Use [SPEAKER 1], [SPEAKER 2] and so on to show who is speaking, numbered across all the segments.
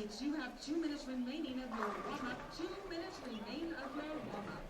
[SPEAKER 1] athletes, you have 2 minutes remaining of your warm-up. 2 minutes remain of your warm-up.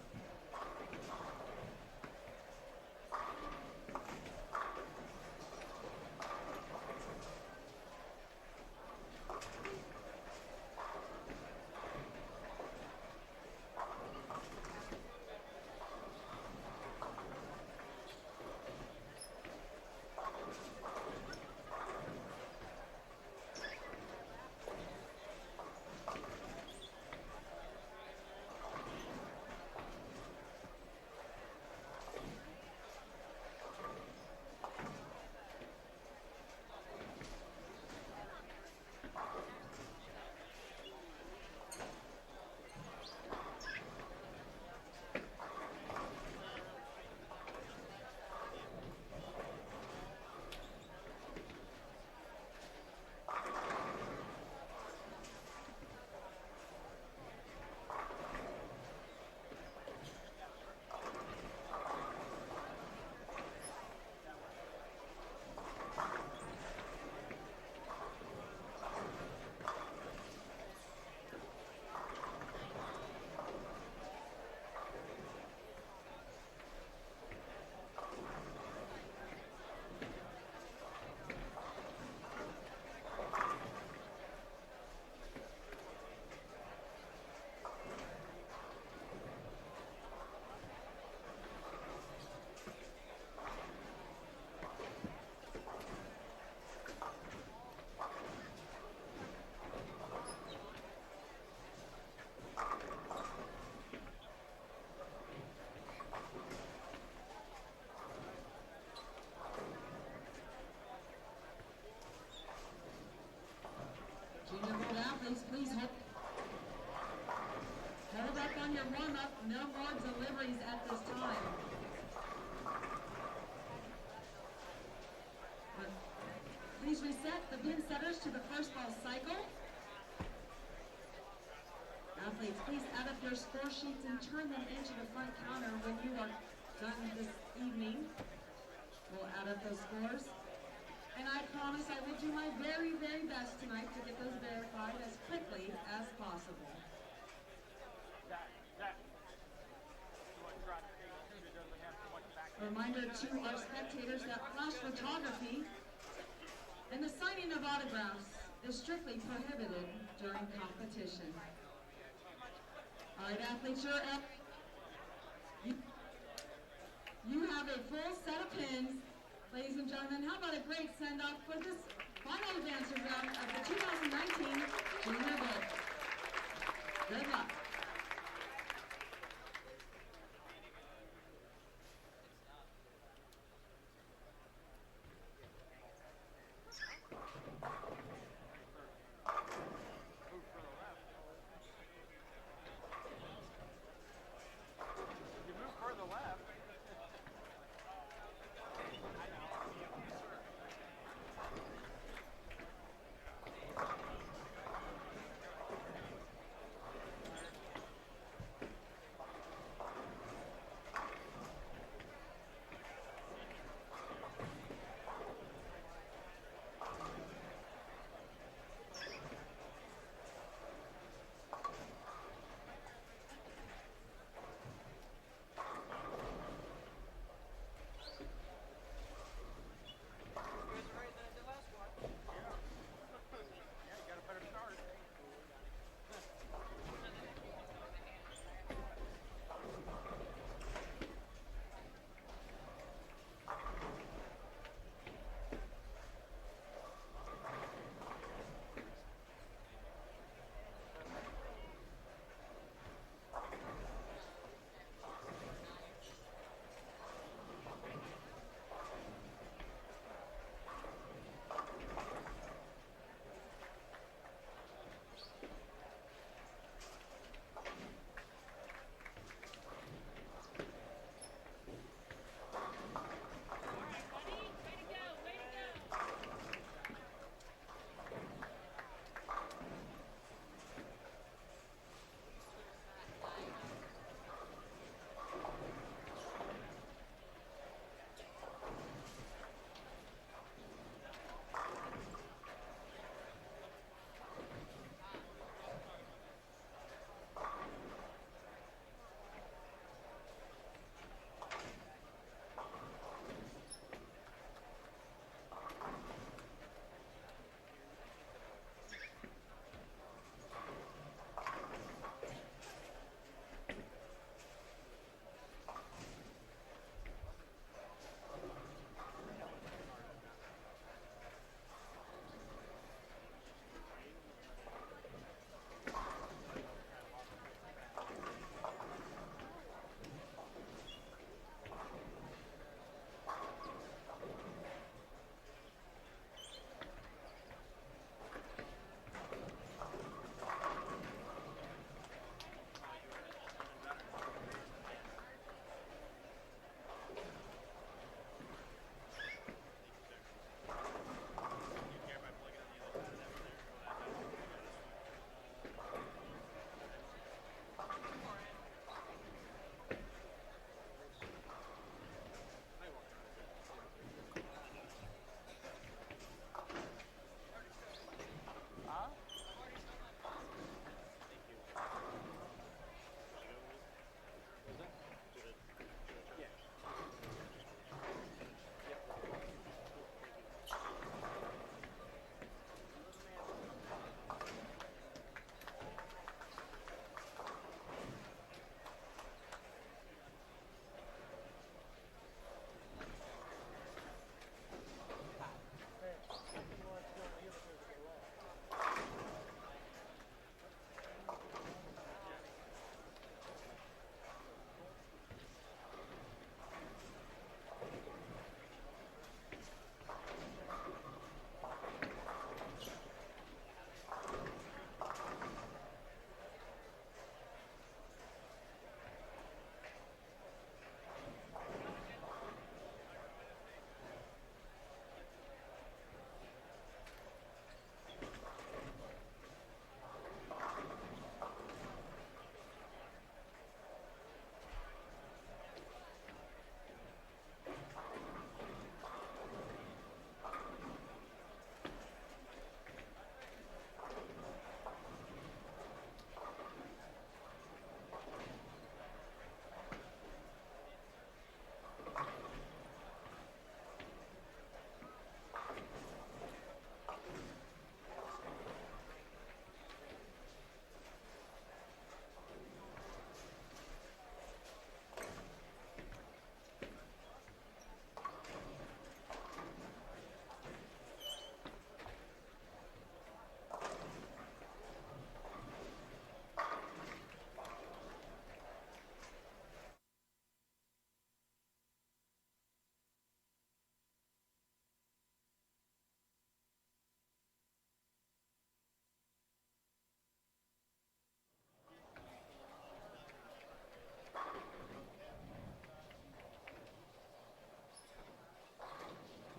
[SPEAKER 1] Please hold up on your warm-up. No more deliveries at this time. Please reset the pin setters to the first ball cycle. Athletes, please add up your score sheets and turn them into the front counter when you are done this evening. We'll add up those scores. And I promise I will do my very, very best tonight to get those verified as quickly as possible. A reminder to our spectators that flash photography and the signing of autographs is strictly prohibited during competition. All right, athletes, you're up. You have a full set of pins. Ladies and gentlemen, how about a great send-off for this final advanced round of the 2019 Junior Bowl. Good luck.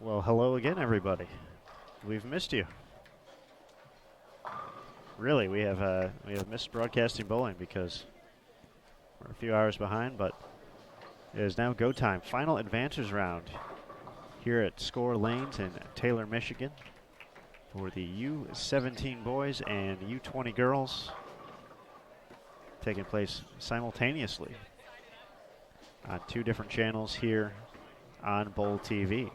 [SPEAKER 2] Well, hello again, everybody. We've missed you. Really, we have missed broadcasting bowling because we're a few hours behind, but it is now go time. Final advances round here at Skore Lanes in Taylor, Michigan for the U17 boys and U20 girls, taking place simultaneously on 2 different channels here on Bowl TV.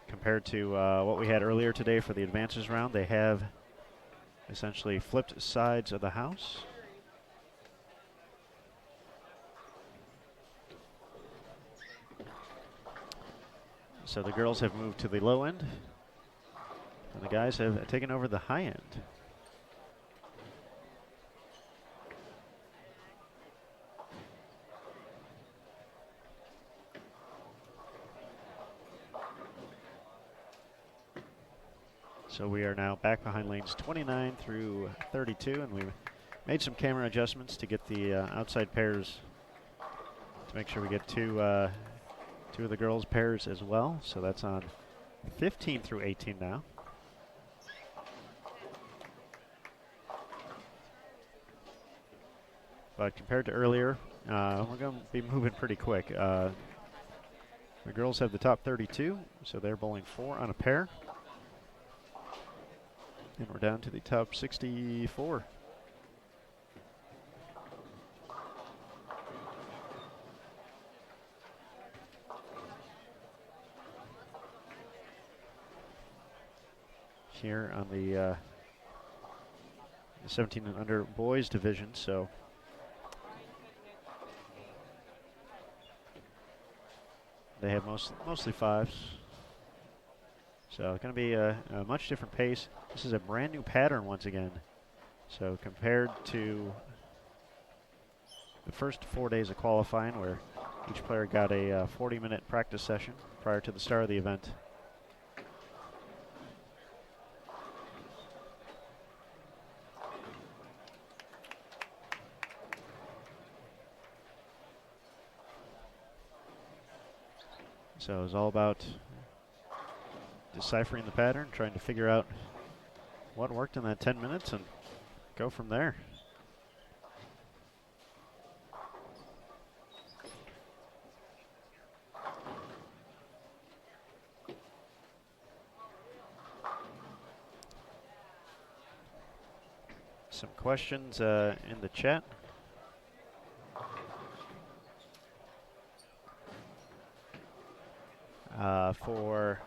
[SPEAKER 2] Compared to what we had earlier today for the advances round, they have essentially flipped sides of the house. So the girls have moved to the low end, and the guys have taken over the high end. So we are now back behind lanes 29 through 32, and we've made some camera adjustments to get the outside pairs, to make sure we get two of the girls' pairs as well. So that's on 15 through 18 now. But compared to earlier, we're going to be moving pretty quick. The girls have the top 32, so they're bowling 4 on a pair. And we're down to the top 64. Here on the 17 and under boys division, so they have mostly 5s. So it's going to be a much different pace. This is a brand new pattern once again. So compared to the first 4 days of qualifying, where each player got a 40-minute practice session prior to the start of the event. So it's all about deciphering the pattern, trying to figure out what worked in that 10 minutes and go from there. Some questions in the chat. For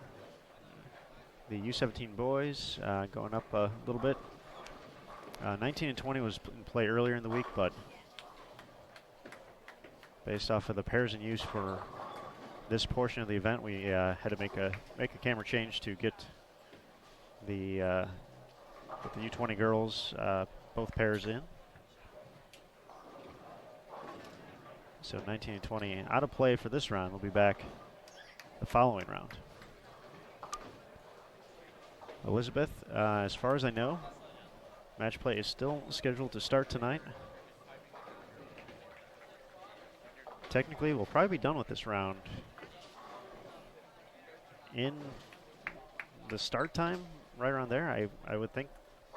[SPEAKER 2] the U17 boys, going up a little bit. 19 and 20 was in play earlier in the week, but based off of the pairs in use for this portion of the event, we had to make a camera change to get the U20 girls both pairs in. So 19 and 20 out of play for this round. We'll be back the following round. Elizabeth, as far as I know, match play is still scheduled to start tonight. Technically, we'll probably be done with this round in the start time, right around there. I would think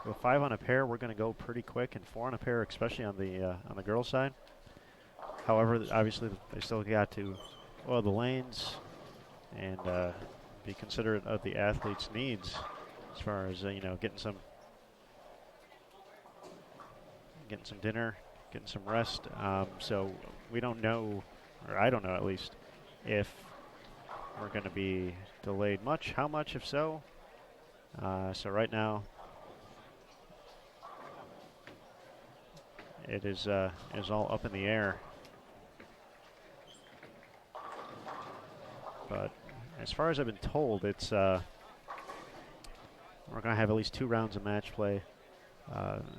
[SPEAKER 2] with 5 on a pair, we're going to go pretty quick, and 4 on a pair, especially on the girls' side. However, obviously, they still got to oil the lanes and be considerate of the athletes' needs as far as getting some dinner, getting some rest. So we don't know, or I don't know at least, if we're going to be delayed much, how much, if so. So right now, it is all up in the air. But as far as I've been told, it's we're going to have at least 2 rounds of match play,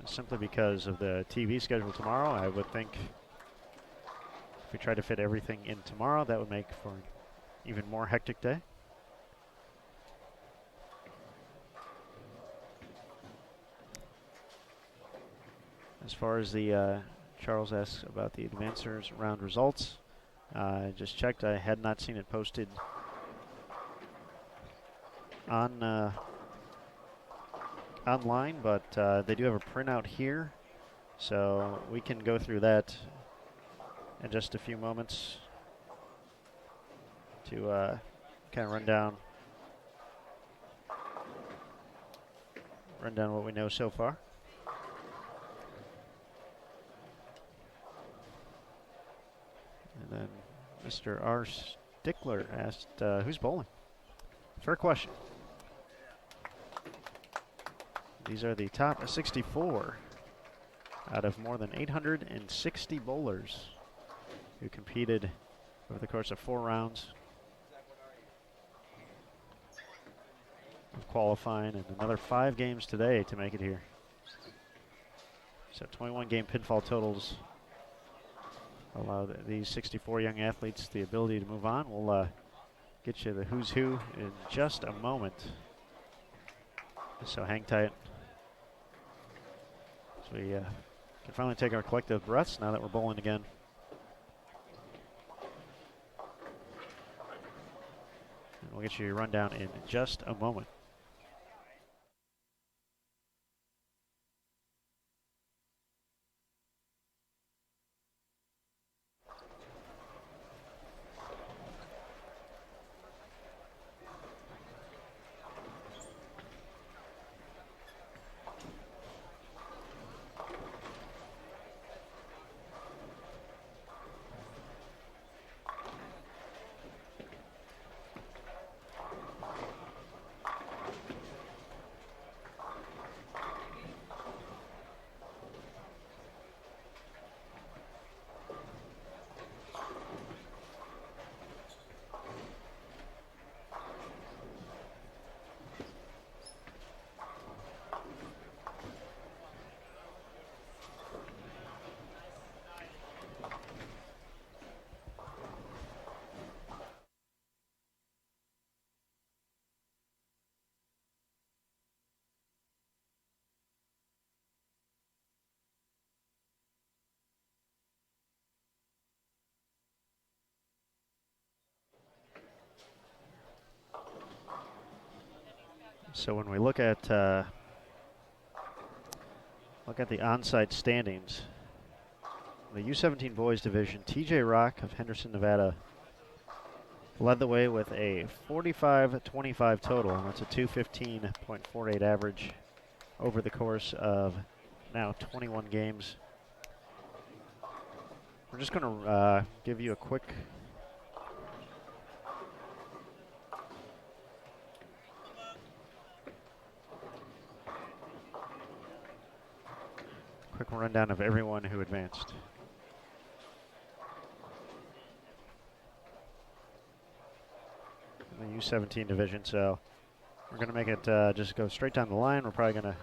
[SPEAKER 2] simply because of the TV schedule tomorrow. I would think if we try to fit everything in tomorrow, that would make for an even more hectic day. As far as the Charles asks about the advancers round results, I just checked. I had not seen it posted on online, but they do have a printout here, so we can go through that in just a few moments to kind of run down what we know so far. And then Mr. R. Stickler asked, who's bowling? Fair question. These are the top 64 out of more than 860 bowlers who competed over the course of 4 rounds of qualifying, and another 5 games today to make it here. So 21 game pinfall totals allow these 64 young athletes the ability to move on. We'll get you the who's who in just a moment. So hang tight. So we can finally take our collective breaths now that we're bowling again. And we'll get you a rundown in just a moment. So when we look at the on-site standings, the U17 boys division, TJ Rock of Henderson, Nevada, led the way with a 45-25 total. That's a 215.48 average over the course of now 21 games. We're just going to give you a quick rundown of everyone who advanced. In the U17 division, so we're going to make it just go straight down the line. We're probably going to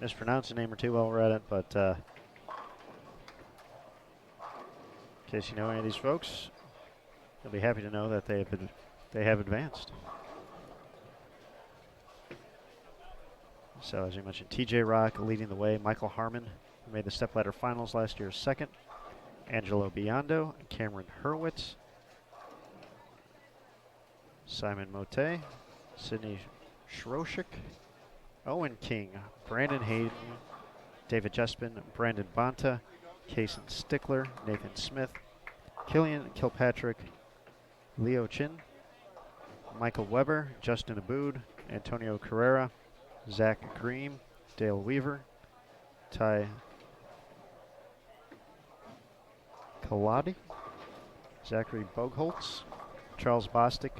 [SPEAKER 2] mispronounce a name or two while we're at it, but in case you know any of these folks, you'll be happy to know that they have advanced. So as you mentioned, TJ Rock leading the way. Michael Harmon, who made the stepladder finals last year, second. Angelo Biondo, Cameron Hurwitz, Simon Mote, Sidney Schroschik, Owen King, Brandon Hayden, David Jespin, Brandon Bonta, Kason Stickler, Nathan Smith, Killian Kilpatrick, Leo Chin, Michael Weber, Justin Aboud, Antonio Carrera, Zach Green, Dale Weaver, Ty Kaladi, Zachary Bogholtz, Charles Bostic,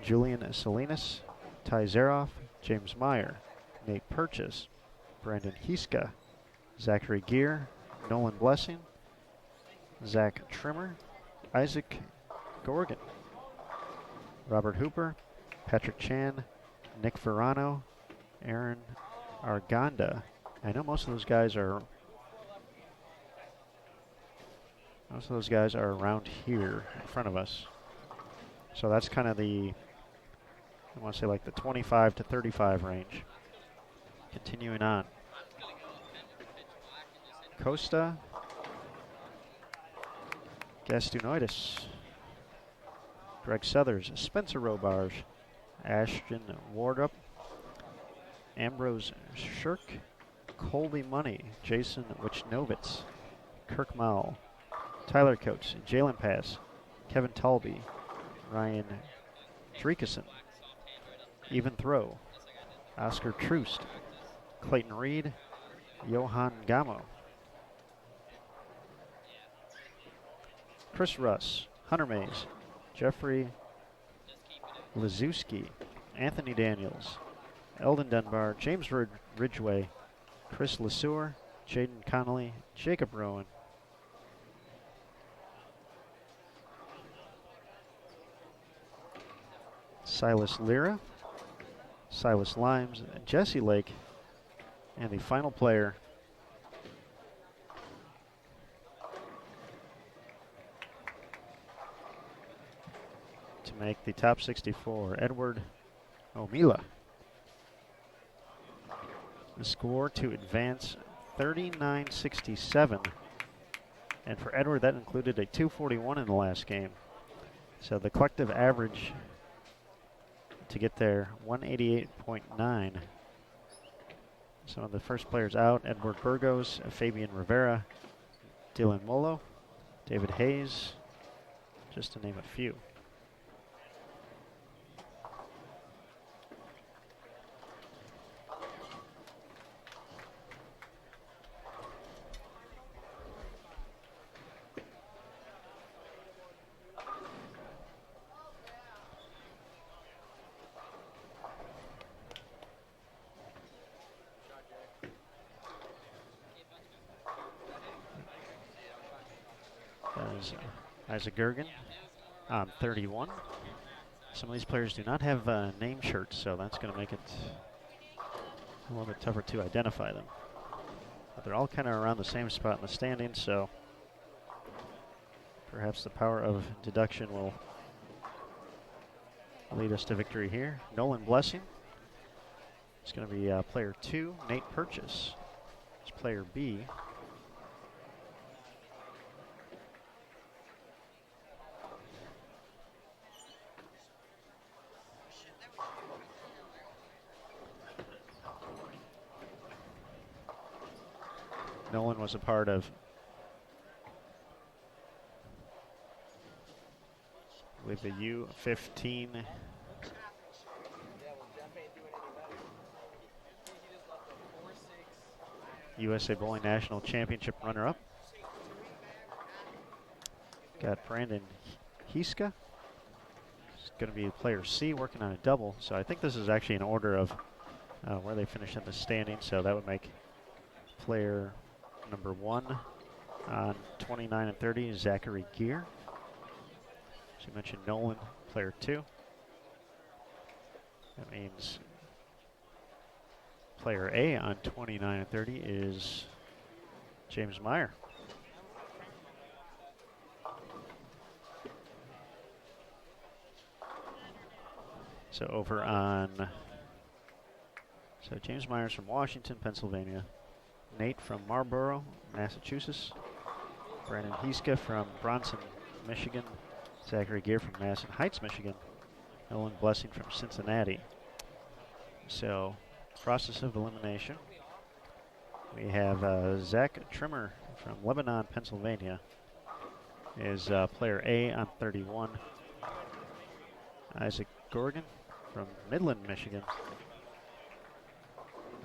[SPEAKER 2] Julian Salinas, Ty Zaroff, James Meyer, Nate Purchase, Brandon Hiska, Zachary Gear, Nolan Blessing, Zach Trimmer, Isaac Gorgon, Robert Hooper, Patrick Chan, Nick Verano, Aaron Arganda. I know most of those guys are around here in front of us. So that's kind of the, I want to say like the 25 to 35 range. Continuing on. Costa, Gastunoidis, Greg Southers, Spencer Robarge, Ashton Wardrop, Ambrose Shirk, Colby Money, Jason Wichnovitz, Kirk Mowell, Tyler Coates, Jalen Pass, Kevin Talby, Ryan Dreekison, Even Throw, Oscar Troost, Clayton Reed, Johan Gamo, Chris Russ, Hunter Mays, Jeffrey Lizuski, Anthony Daniels, Eldon Dunbar, James Ridgway, Chris LeSueur, Jaden Connolly, Jacob Rowan, Silas Lira, Silas Limes, Jesse Lake, and the final player to make the top 64, Edward Omila. The score to advance 39-67. And for Edward, that included a 241 in the last game. So the collective average to get there, 188.9. Some of the first players out, Edward Burgos, Fabian Rivera, Dylan Molo, David Hayes, just to name a few. Isaac Gergen on 31. Some of these players do not have name shirts, so that's going to make it a little bit tougher to identify them. But they're all kind of around the same spot in the standings, so perhaps the power of deduction will lead us to victory here. Nolan Blessing is going to be player 2. Nate Purchase is player B. Nolan was a part of, I believe, the U15 USA Bowling National Championship runner-up. Got Brandon Hiska. He's going to be player C, working on a double. So I think this is actually in order of where they finish in the standings. So that would make player number 1 on 29 and 30, Zachary Gear. As you mentioned, Nolan, player 2. That means player A on 29 and 30 is James Meyer. So over on, so James Myers from Washington, Pennsylvania. Nate from Marlborough, Massachusetts. Brandon Hiska from Bronson, Michigan. Zachary Gear from Madison Heights, Michigan. Nolan Blessing from Cincinnati. So, process of elimination. We have Zach Trimmer from Lebanon, Pennsylvania is player A on 31. Isaac Gorgon from Midland, Michigan.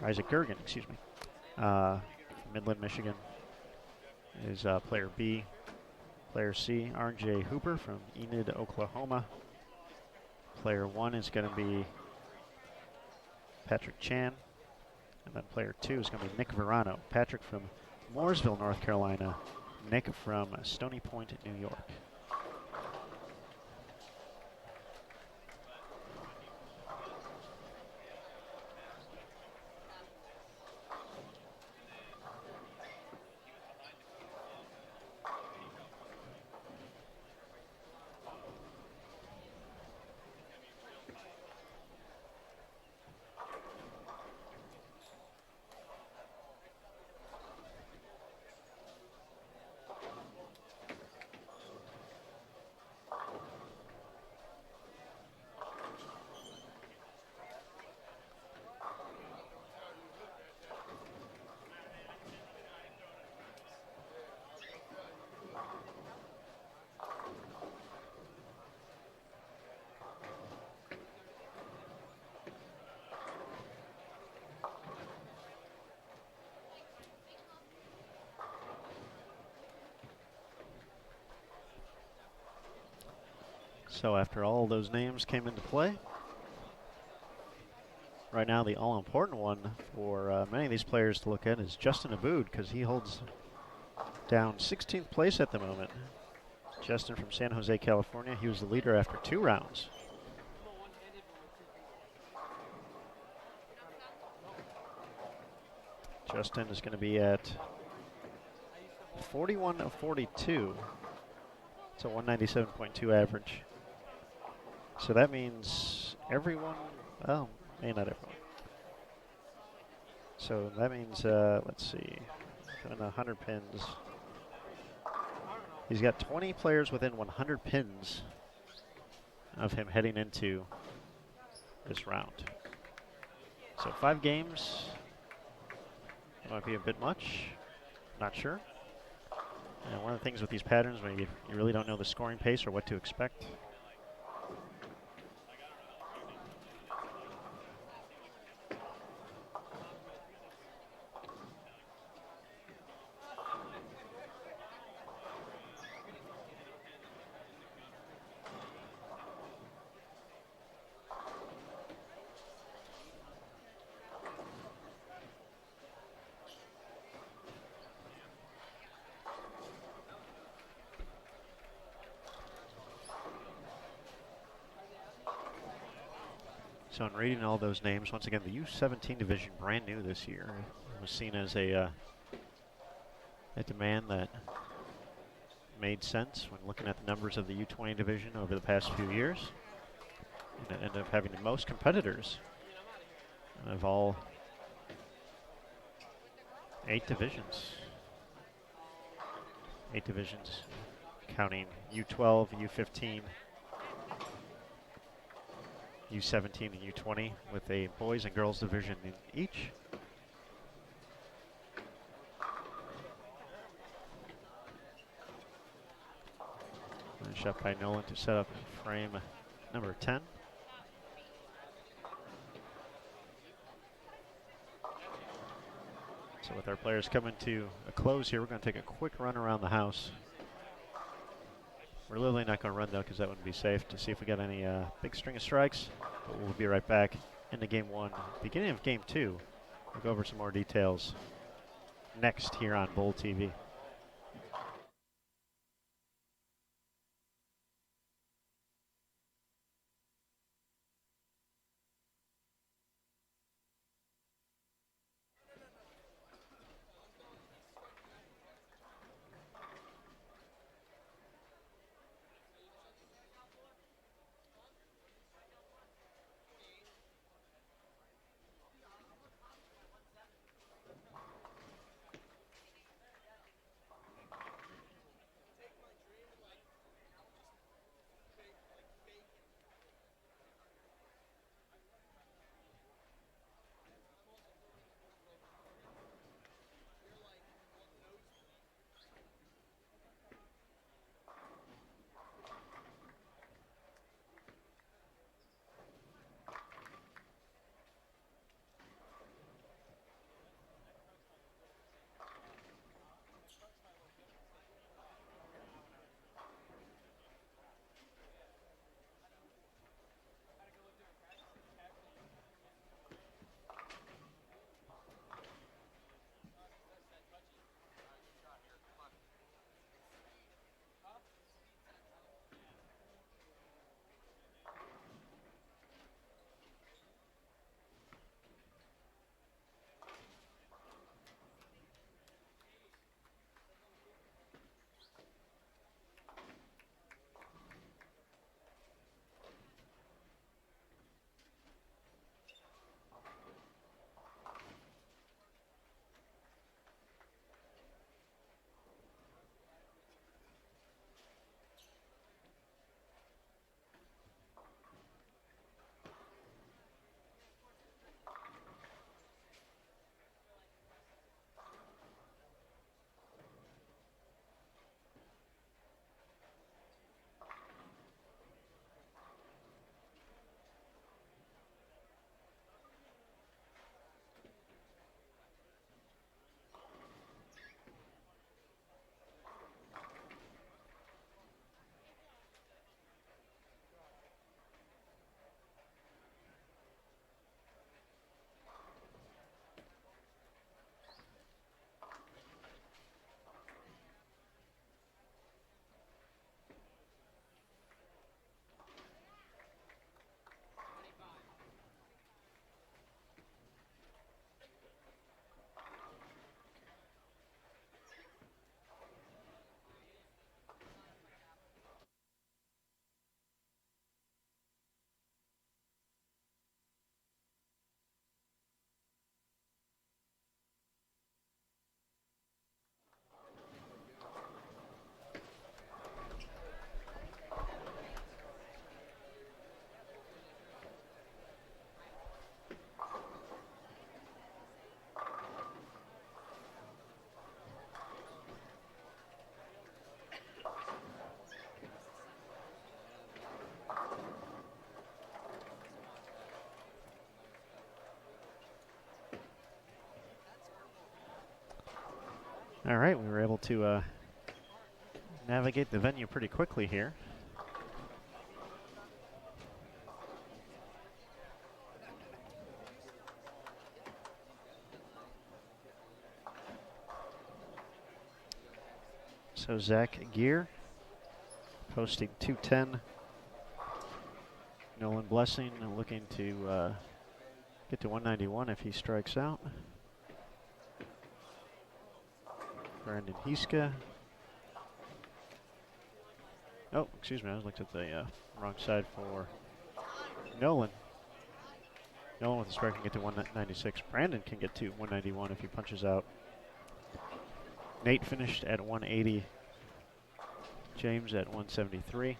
[SPEAKER 2] Isaac Gergen, excuse me. Midland, Michigan is player B. Player C, R.J. Hooper from Enid, Oklahoma. Player 1 is going to be Patrick Chan. And then player 2 is going to be Nick Verano. Patrick from Mooresville, North Carolina. Nick from Stony Point, New York. So after all those names came into play, right now the all-important one for many of these players to look at is Justin Aboud, because he holds down 16th place at the moment. Justin from San Jose, California. He was the leader after 2 rounds. Justin is going to be at 41 of 42. It's a 197.2 average. So that means everyone, well, maybe not everyone. So that means, let's see, 100 pins. He's got 20 players within 100 pins of him heading into this round. So 5 games might be a bit much, not sure. And one of the things with these patterns, when you really don't know the scoring pace or what to expect. So in reading all those names, once again, the U17 division, brand new this year, was seen as a demand that made sense when looking at the numbers of the U20 division over the past few years. And it ended up having the most competitors of all 8 divisions. 8 divisions, counting U12, U15, U17 and U20, with a boys and girls division in each. Shot by Nolan to set up frame number 10. So with our players coming to a close here, we're going to take a quick run around the house. We're literally not going to run though, because that wouldn't be safe, to see if we got any big string of strikes. But we'll be right back into game 1. Beginning of game 2, we'll go over some more details next here on Bowl TV. All right, we were able to navigate the venue pretty quickly here. So Zach Gear posting 210. Nolan Blessing looking to get to 191 if he strikes out. Brandon Hiska. Oh, excuse me, I looked at the wrong side for Nolan. Nolan with the strike can get to 196. Brandon can get to 191 if he punches out. Nate finished at 180. James at 173.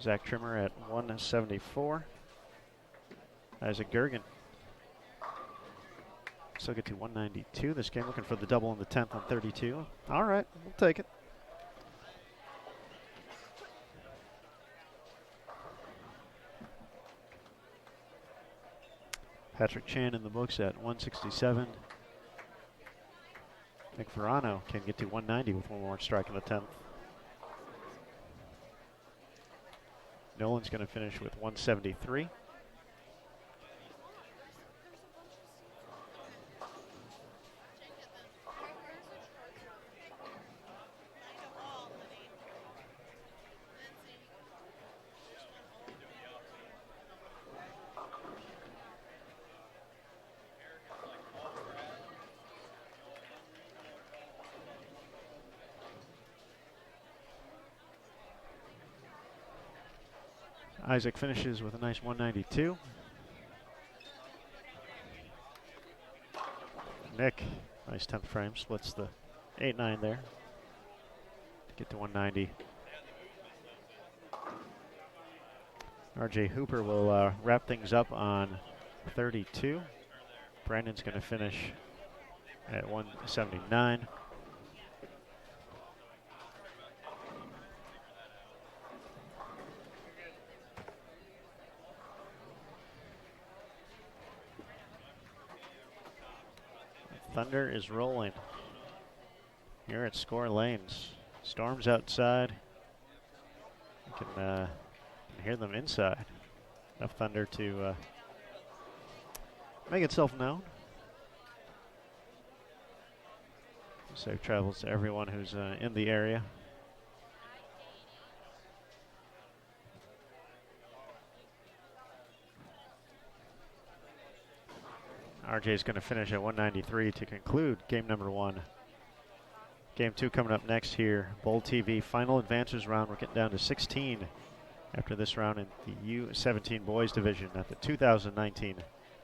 [SPEAKER 2] Zach Trimmer at 174. Isaac Gergen still get to 192 this game, looking for the double in the 10th on 32. All right, we'll take it. Patrick Chan in the books at 167. Nick Verano can get to 190 with one more strike in the 10th. Nolan's going to finish with 173. Isaac finishes with a nice 192. Nick, nice 10th frame, splits the 8-9 there to get to 190. RJ Hooper will wrap things up on 32. Brandon's going to finish at 179. Thunder is rolling here at Skore Lanes. Storm's outside. You can hear them inside. Enough thunder to make itself known. Safe travels to everyone who's in the area. RJ is going to finish at 193 to conclude game number 1. Game 2 coming up next here. Bowl TV final advances round. We're getting down to 16 after this round in the U17 boys division at the 2019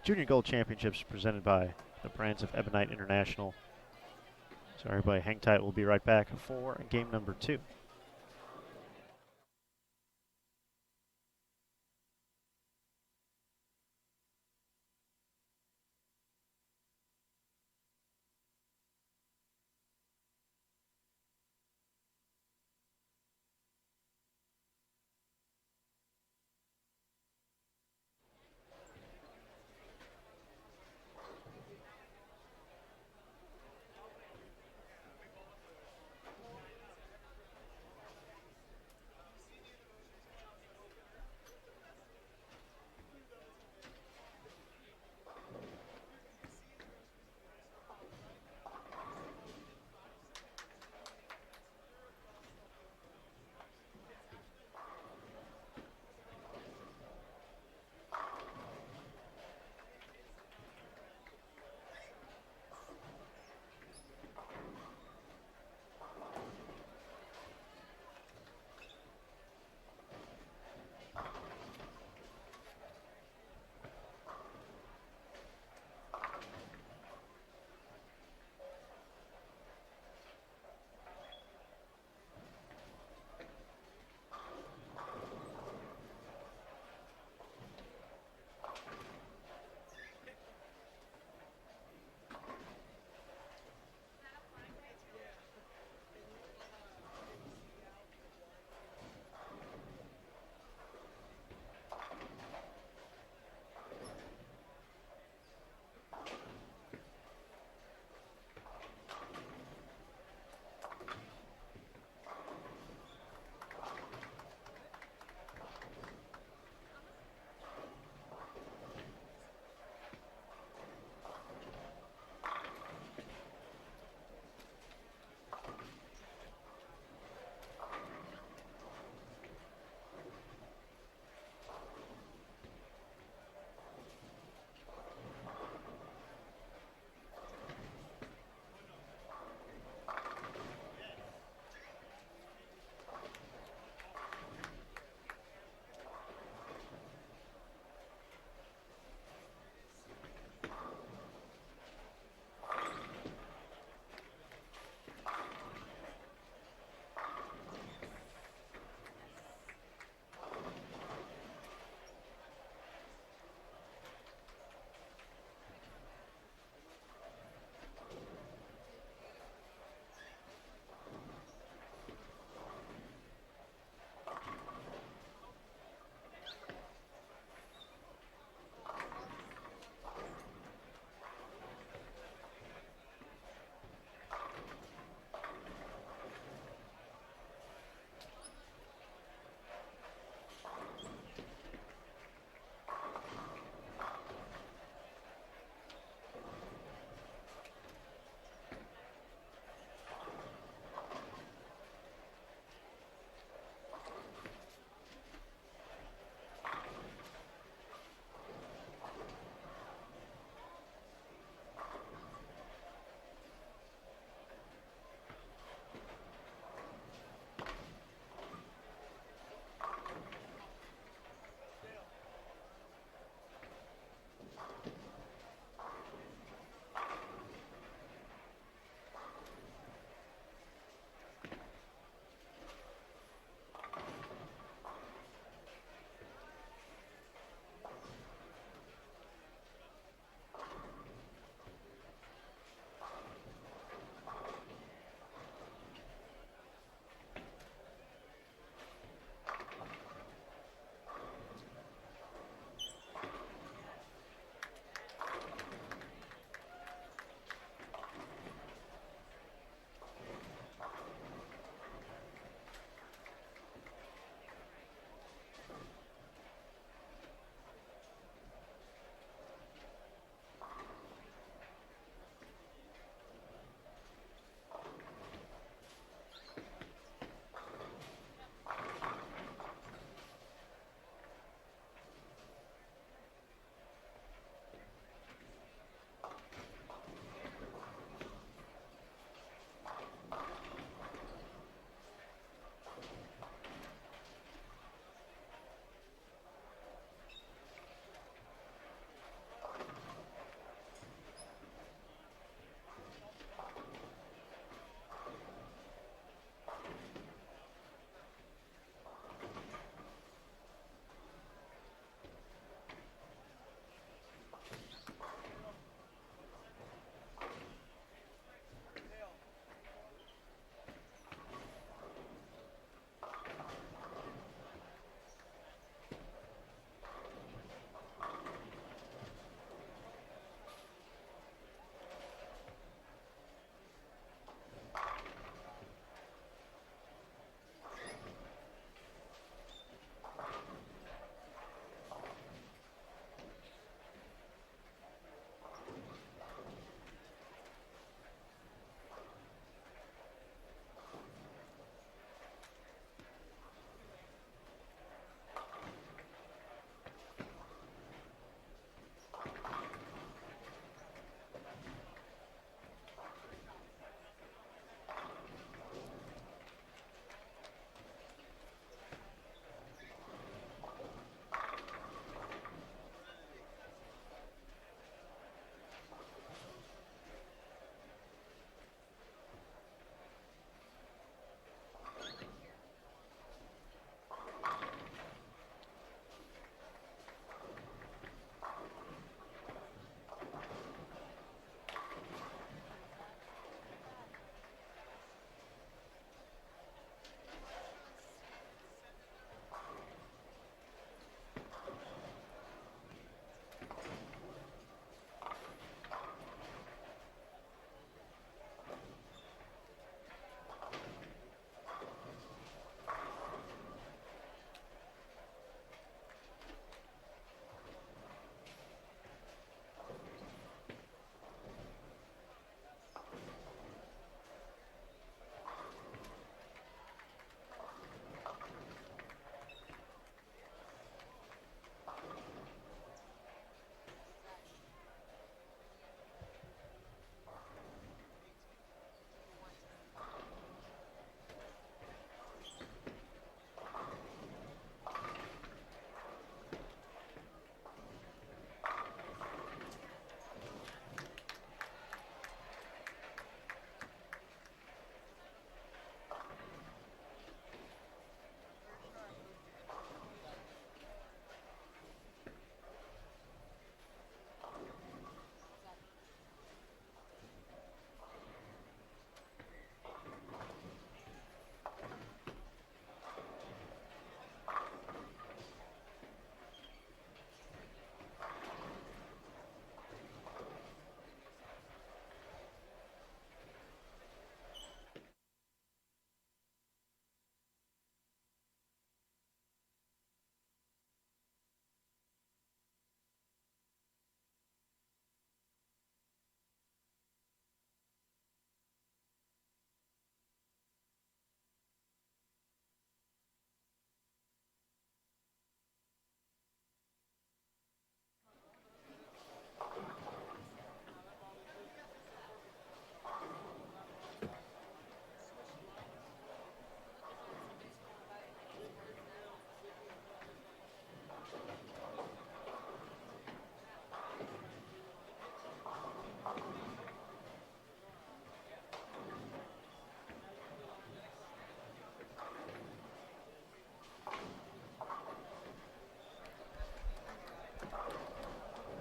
[SPEAKER 2] Junior Gold Championships presented by the Brands of Ebonite International. So everybody hang tight. We'll be right back for game number 2.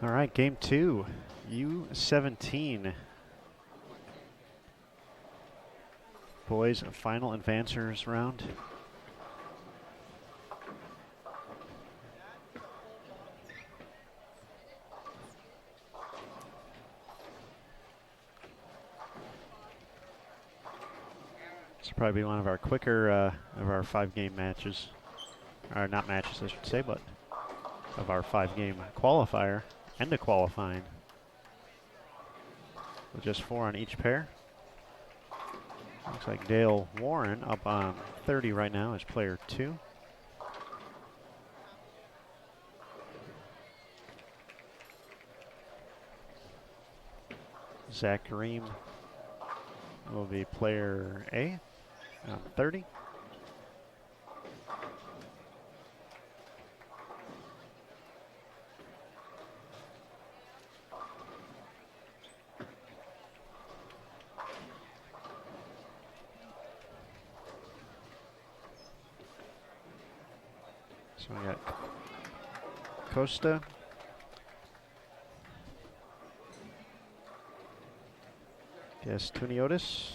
[SPEAKER 2] All right, game 2, U17. Boys final advancers round. This will probably be one of our quicker of our 5-game matches. Or not matches, I should say, but of our 5-game qualifier and a qualifying. With just 4 on each pair. Looks like Dale Warren up on 30 right now as player 2. Zach Ream will be player A on 30. So we got Costa. Tuniotis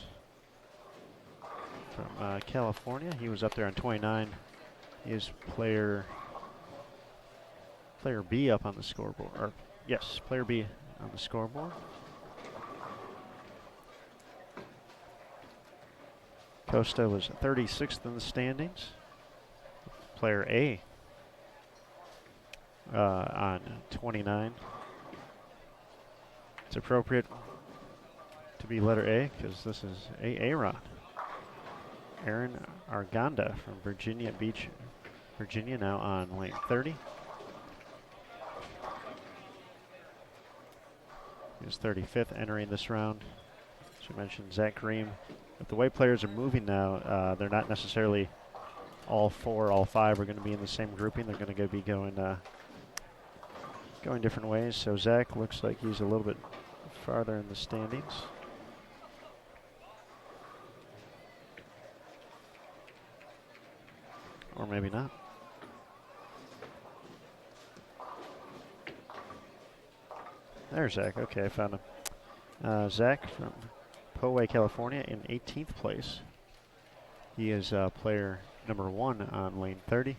[SPEAKER 2] from California. He was up there on 29. He is player B up on the scoreboard. Or yes, player B on the scoreboard. Costa was 36th in the standings. Player A on 29. It's appropriate to be letter A because this is Aaron. Aaron Arganda from Virginia Beach, Virginia, now on lane 30. He's 35th entering this round. As we mentioned, Zach Ream. But the way players are moving now, they're not necessarily all 4, all 5 are going to be in the same grouping. They're going to be going different ways. So Zach looks like he's a little bit farther in the standings. Or maybe not. There's Zach. Okay, I found him. Zach from Poway, California in 18th place. He is player number 1 on lane 30.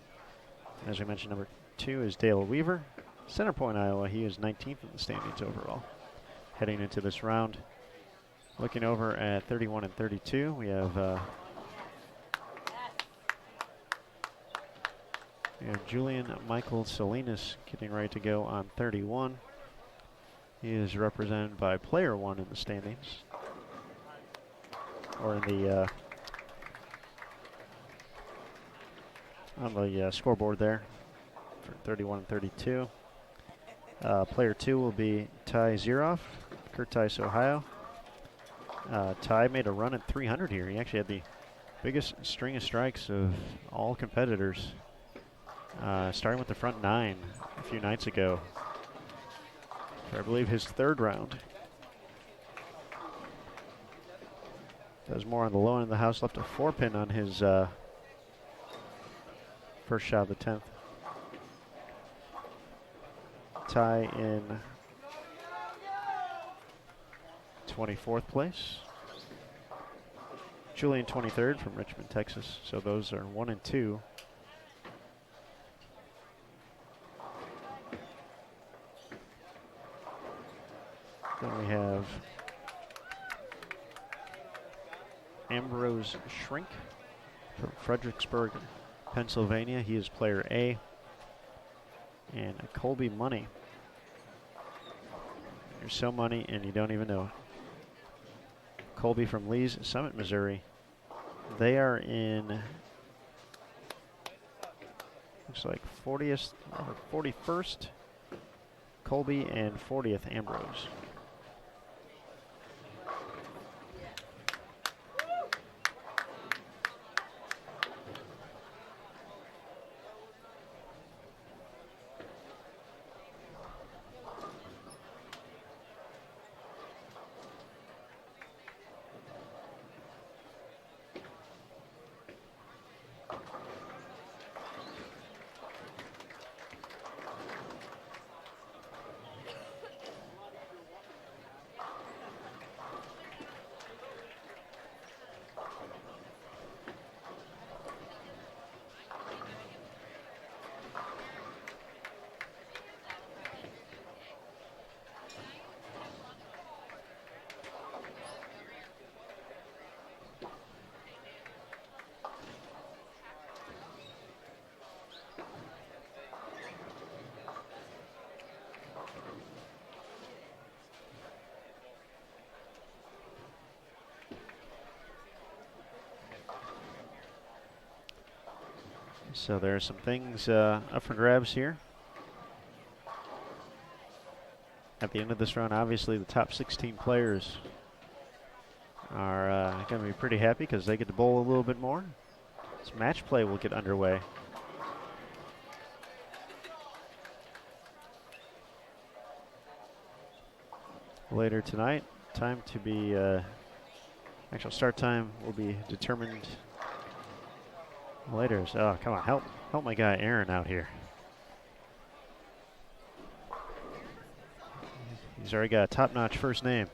[SPEAKER 2] As we mentioned, number 2 is Dale Weaver. Center Point, Iowa. He is 19th in the standings overall. Heading into this round. Looking over at 31 and 32, we have Julian Michael Salinas getting ready to go on 31. He is represented by player 1 in the standings. Or in the on the scoreboard there for 31 and 32. Player 2 will be Ty Ziroff, Curtis, Ohio. Ty made a run at 300 here. He actually had the biggest string of strikes of all competitors, starting with the front 9 a few nights ago for, I believe, his 3rd round. Does more on the low end of the house, left a 4-pin on his first shot of the 10th. Ty in 24th place. Julian 23rd from Richmond, Texas. So those are 1 and 2. Then we have Ambrose Shrink from Fredericksburg, Pennsylvania. He is player A. And Colby Money. You're so money and you don't even know it. Colby from Lee's Summit, Missouri. They are in, looks like 40th or 41st, Colby, and 40th Ambrose. So there are some things up for grabs here. At the end of this round, obviously the top 16 players are going to be pretty happy because they get to bowl a little bit more. This match play will get underway. Later tonight, time to be, actual start time will be determined later. So, oh, come on, help my guy Aaron out here. He's already got a top-notch first name.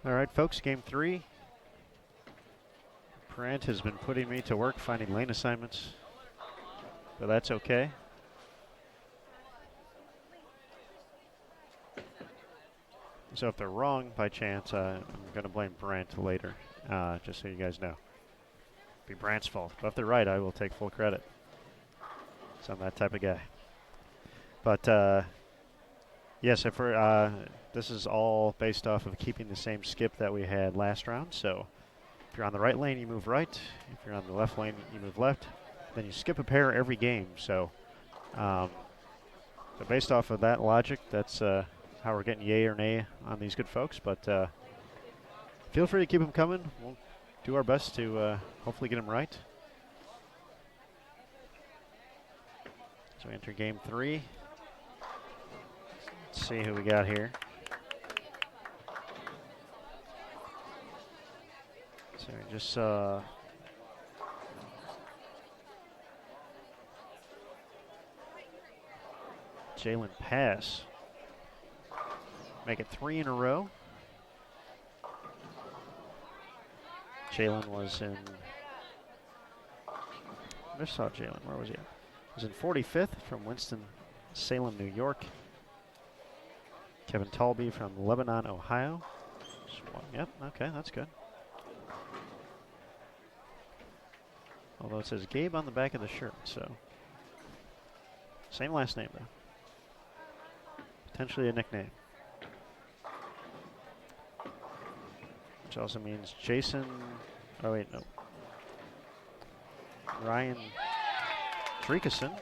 [SPEAKER 2] All right, folks, game 3. Brant has been putting me to work finding lane assignments, but that's okay. So if they're wrong by chance, I'm going to blame Brant later, just so you guys know. It'll be Brant's fault. But if they're right, I will take full credit. So I'm that type of guy. But yes, if we're, this is all based off of keeping the same skip that we had last round. So if you're on the right lane, you move right. If you're on the left lane, you move left. Then you skip a pair every game. So, so based off of that logic, that's how we're getting yay or nay on these good folks. But feel free to keep them coming. We'll do our best to hopefully get them right. So we enter game 3. Let's see who we got here. So we just saw Jalen pass. Make it 3 in a row. Jalen was in. I just saw Jalen. Where was he? He was in 45th from Winston-Salem, New York. Kevin Talby from Lebanon, Ohio. Yep, okay, that's good. Although it says Gabe on the back of the shirt, so. Same last name, though. Potentially a nickname. Which also means Jason. Oh, wait, no. Ryan Trekason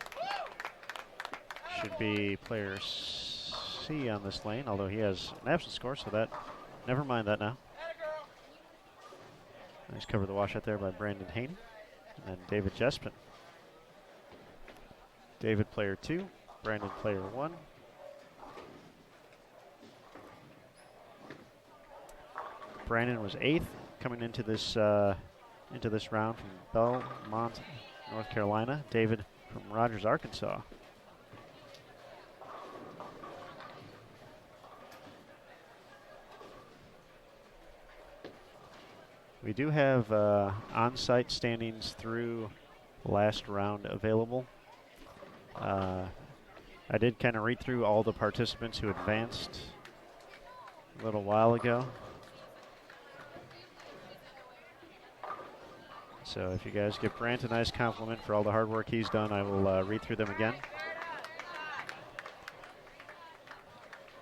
[SPEAKER 2] should be player C on this lane, although he has an absence score, so that. Never mind that now. Nice cover of the washout there by Brandon Haney. And then David Jespin. David player 2, Brandon player 1. Brandon was 8th coming into this round from Belmont, North Carolina. David from Rogers, Arkansas. We do have on-site standings through last round available. I did kind of read through all the participants who advanced a little while ago. So if you guys give Brant a nice compliment for all the hard work he's done, I will read through them again.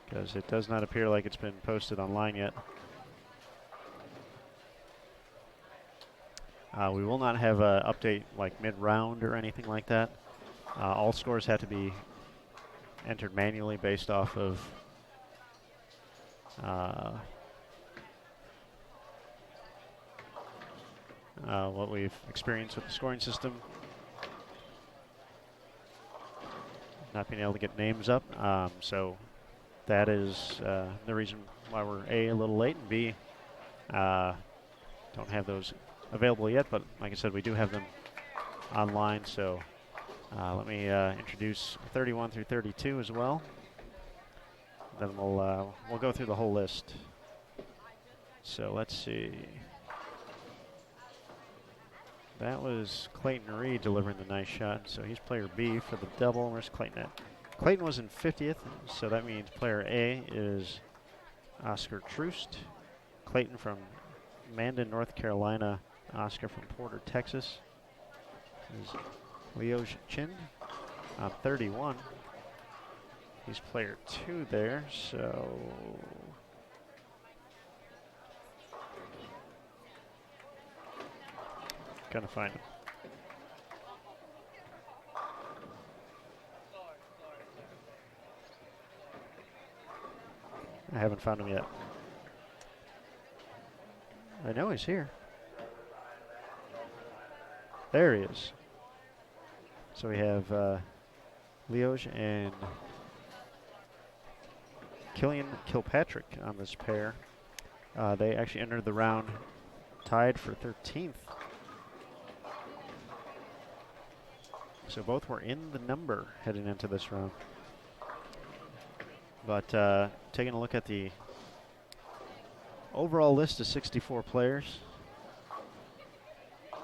[SPEAKER 2] Because it does not appear like it's been posted online yet. We will not have an update like mid-round or anything like that. All scores have to be entered manually based off of what we've experienced with the scoring system. Not being able to get names up. So that is the reason why we're A, a little late, and B, don't have those available yet, but like I said, we do have them online, so let me introduce 31 through 32 as well. Then we'll go through the whole list. So let's see. That was Clayton Reed delivering the nice shot, so he's player B for the double. Where's Clayton at? Clayton was in 50th, so that means player A is Oscar Troost. Clayton from Mandan, North Carolina. Oscar from Porter, Texas. Is Leo Chin on 31. He's player 2 there, so gonna find him. I haven't found him yet. I know he's here. There he is. So we have Leoj and Killian Kilpatrick on this pair. They actually entered the round tied for 13th. So both were in the number heading into this round. But taking a look at the overall list of 64 players.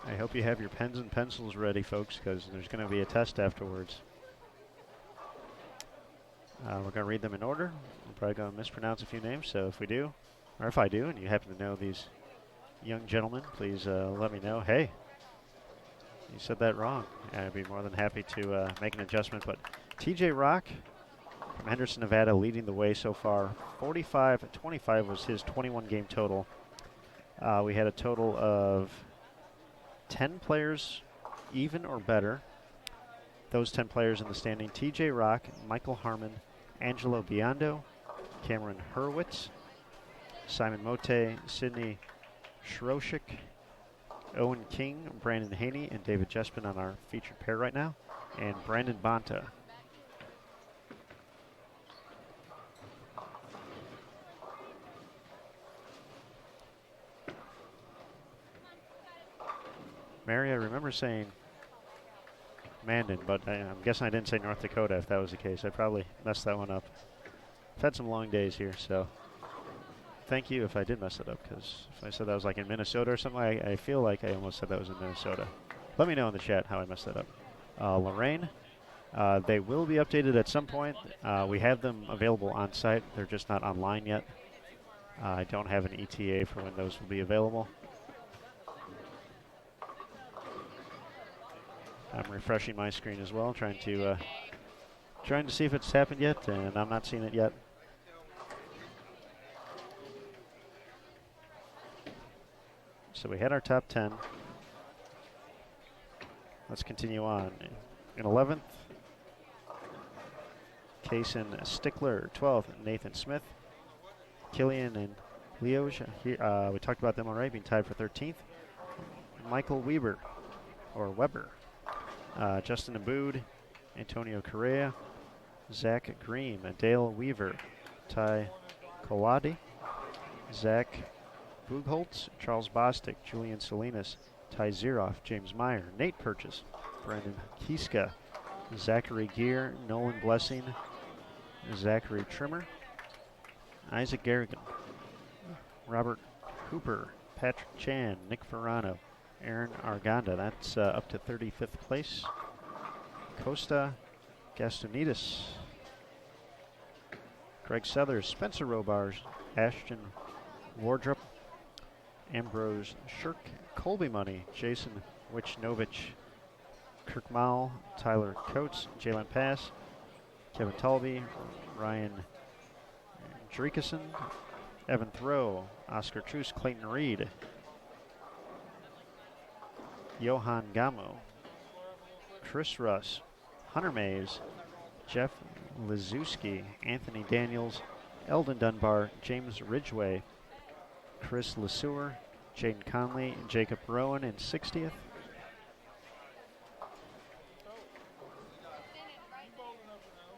[SPEAKER 2] I hope you have your pens and pencils ready, folks, because there's going to be a test afterwards. We're going to read them in order. I'm probably going to mispronounce a few names, so if we do, or if I do, and you happen to know these young gentlemen, please let me know. Hey, you said that wrong. I'd be more than happy to make an adjustment. But TJ Rock from Henderson, Nevada, leading the way so far. 45-25 was his 21-game total. We had a total of 10 players even or better. Those 10 players in the standing: TJ Rock, Michael Harmon, Angelo Biondo, Cameron Hurwitz, Simon Mote, Sidney Schroeshik, Owen King, Brandon Haney, and David Jespin on our featured pair right now, and Brandon Bonta. Mary, I remember saying Mandan, but I'm guessing I didn't say North Dakota. If that was the case, I probably messed that one up. I've had some long days here, so thank you if I did mess it up, because if I said that was like in Minnesota or something, I feel like I almost said that was in Minnesota. Let me know in the chat how I messed that up. Lorraine, they will be updated at some point. We have them available on site. They're just not online yet. I don't have an ETA for when those will be available. I'm refreshing my screen as well, trying to see if it's happened yet, and I'm not seeing it yet. So we had our top 10. Let's continue on. In 11th, Kaysen Stickler. 12th, Nathan Smith. Killian and Leoge. We talked about them already, being tied for 13th. Michael Weber, or Weber. Justin Abood, Antonio Correa, Zach Green, Dale Weaver, Ty Kawadi, Zach Bugholtz, Charles Bostic, Julian Salinas, Ty Ziroff, James Meyer, Nate Purchase, Brandon Kiska, Zachary Gear, Nolan Blessing, Zachary Trimmer, Isaac Garrigan, Robert Hooper, Patrick Chan, Nick Ferrano, Aaron Arganda, that's up to 35th place. Costa Gastonidis, Greg Southers, Spencer Robars, Ashton Wardrop, Ambrose Shirk, Colby Money, Jason Wichnovich, Kirk Mall, Tyler Coates, Jalen Pass, Kevin Talby, Ryan Driekeson, Evan Throw, Oscar Truce, Clayton Reed, Johan Gamo, Chris Russ, Hunter Mays, Jeff Lizuski, Anthony Daniels, Eldon Dunbar, James Ridgway, Chris LeSueur, Jaden Conley, and Jacob Rowan in 60th.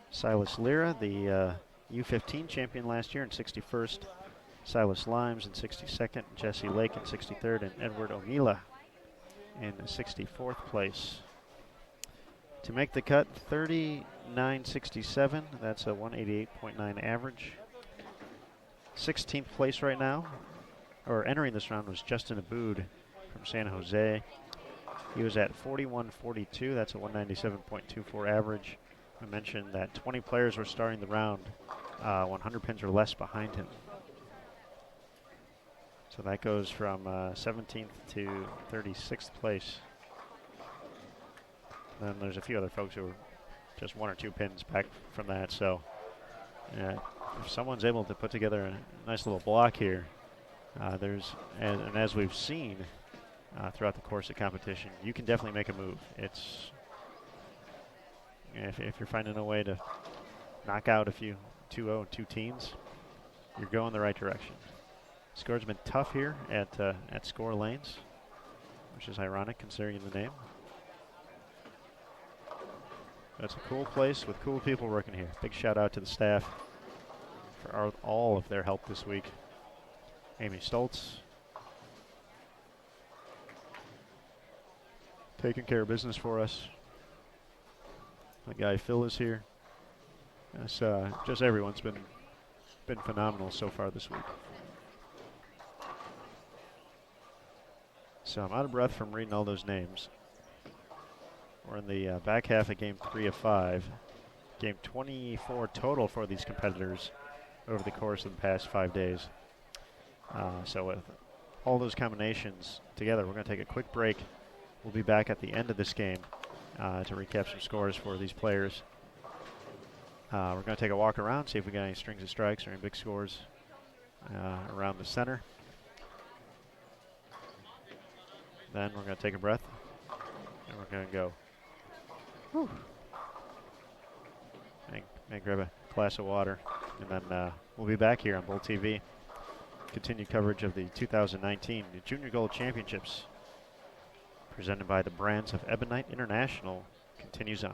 [SPEAKER 2] Silas Lira, the U17 champion last year, in 61st. Silas Limes in 62nd, Jesse Lake in 63rd, and Edward O'Meala in 64th place. To make the cut, 39.67. That's a 188.9 average. 16th place right now, or entering this round, was Justin Abood from San Jose. He was at 41.42. That's a 197.24 average. I mentioned that 20 players were starting the round, 100 pins or less behind him. So that goes from 17th to 36th place. Then there's a few other folks who are just 1 or 2 pins back from that. So if someone's able to put together a nice little block here, and as we've seen throughout the course of competition, you can definitely make a move. It's if you're finding a way to knock out a few 2-0 and 2 teams, you're going the right direction. Score's been tough here at Skore Lanes, which is ironic considering the name. It's a cool place with cool people working here. Big shout out to the staff for all of their help this week. Amy Stoltz, taking care of business for us. My guy Phil is here. Just everyone's been phenomenal so far this week. So I'm out of breath from reading all those names. We're in the back half of game 3 of 5. Game 24 total for these competitors over the course of the past 5 days. So with all those combinations together, we're going to take a quick break. We'll be back at the end of this game to recap some scores for these players. We're going to take a walk around, see if we got any strings of strikes or any big scores around the center. Then we're going to take a breath, and we're going to go. Whew. And grab a glass of water, and then we'll be back here on Bull TV. Continued coverage of the 2019 Junior Gold Championships, presented by the brands of Ebonite International, continues on.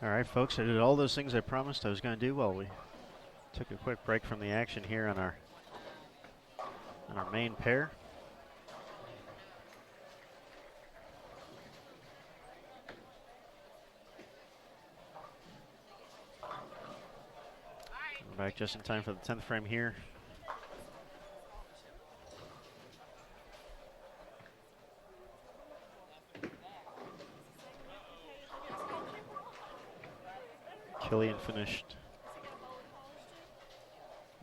[SPEAKER 2] All right, folks, I did all those things I promised I was going to do while we took a quick break from the action here on our main pair. We're back just in time for the 10th frame here. Killian finished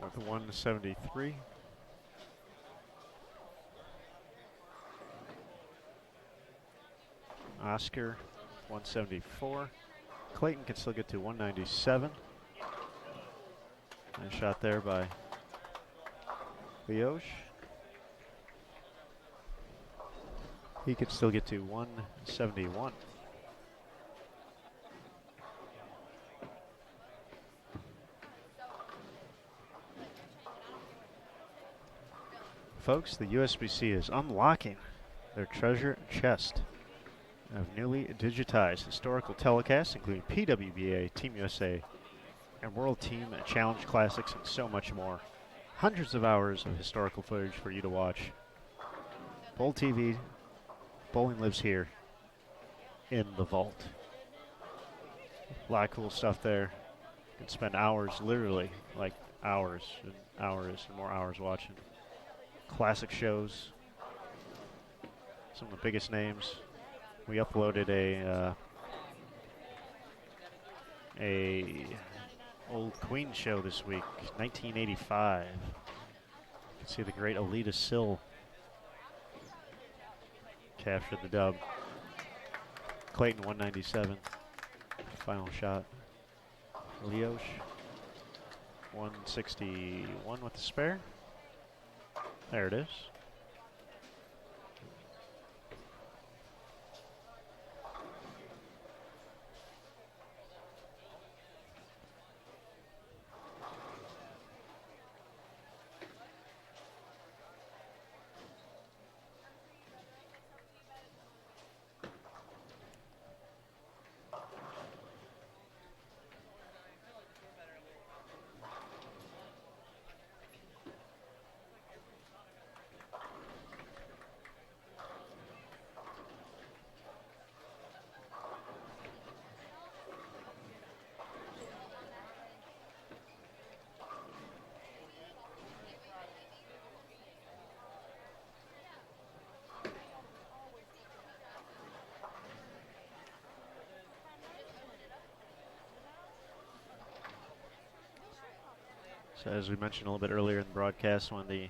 [SPEAKER 2] with 173. Oscar, 174. Clayton can still get to 197. Nice shot there by Leosh. He could still get to 171. Folks, the USBC is unlocking their treasure chest of newly digitized historical telecasts, including PWBA, Team USA, and World Team Challenge Classics, and so much more. Hundreds of hours of historical footage for you to watch. Bowl TV, bowling lives here in the vault. A lot of cool stuff there. You can spend hours, literally, like hours and hours and more hours watching. Classic shows, some of the biggest names. We uploaded a old Queen show this week, 1985. You can see the great Alita Sill captured the dub. Clayton 197, final shot. Leosh 161 with the spare. There it is. So as we mentioned a little bit earlier in the broadcast, one of the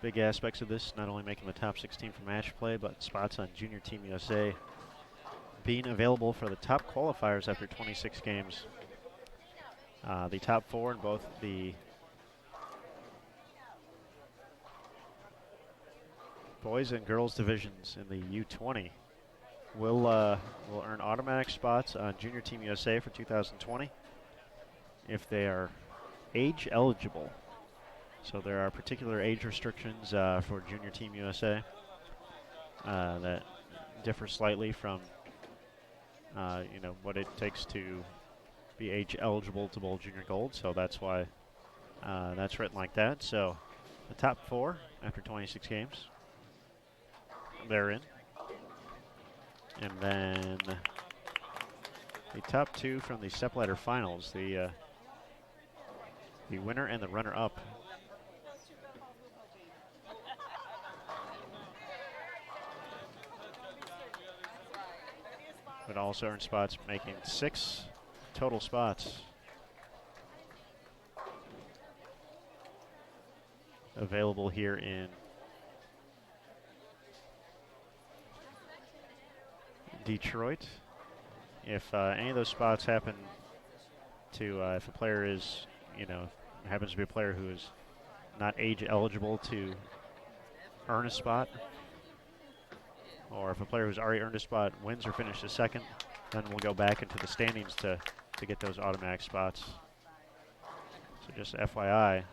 [SPEAKER 2] big aspects of this, not only making the top 16 for match play, but spots on Junior Team USA being available for the top qualifiers after 26 games. The top 4 in both the boys and girls divisions in the U20 will earn automatic spots on Junior Team USA for 2020 if they are age eligible. So there are particular age restrictions for Junior Team USA that differ slightly from what it takes to be age eligible to bowl Junior Gold. So that's why that's written like that. So the top 4 after 26 games, they're in. And then the top 2 from the stepladder finals, the winner and the runner-up would also earn spots, making 6 total spots available here in Detroit. If any of those spots happen to, if a player is, happens to be a player who is not age eligible to earn a spot, or if a player who's already earned a spot wins or finishes second, then we'll go back into the standings to get those automatic spots. So just FYI.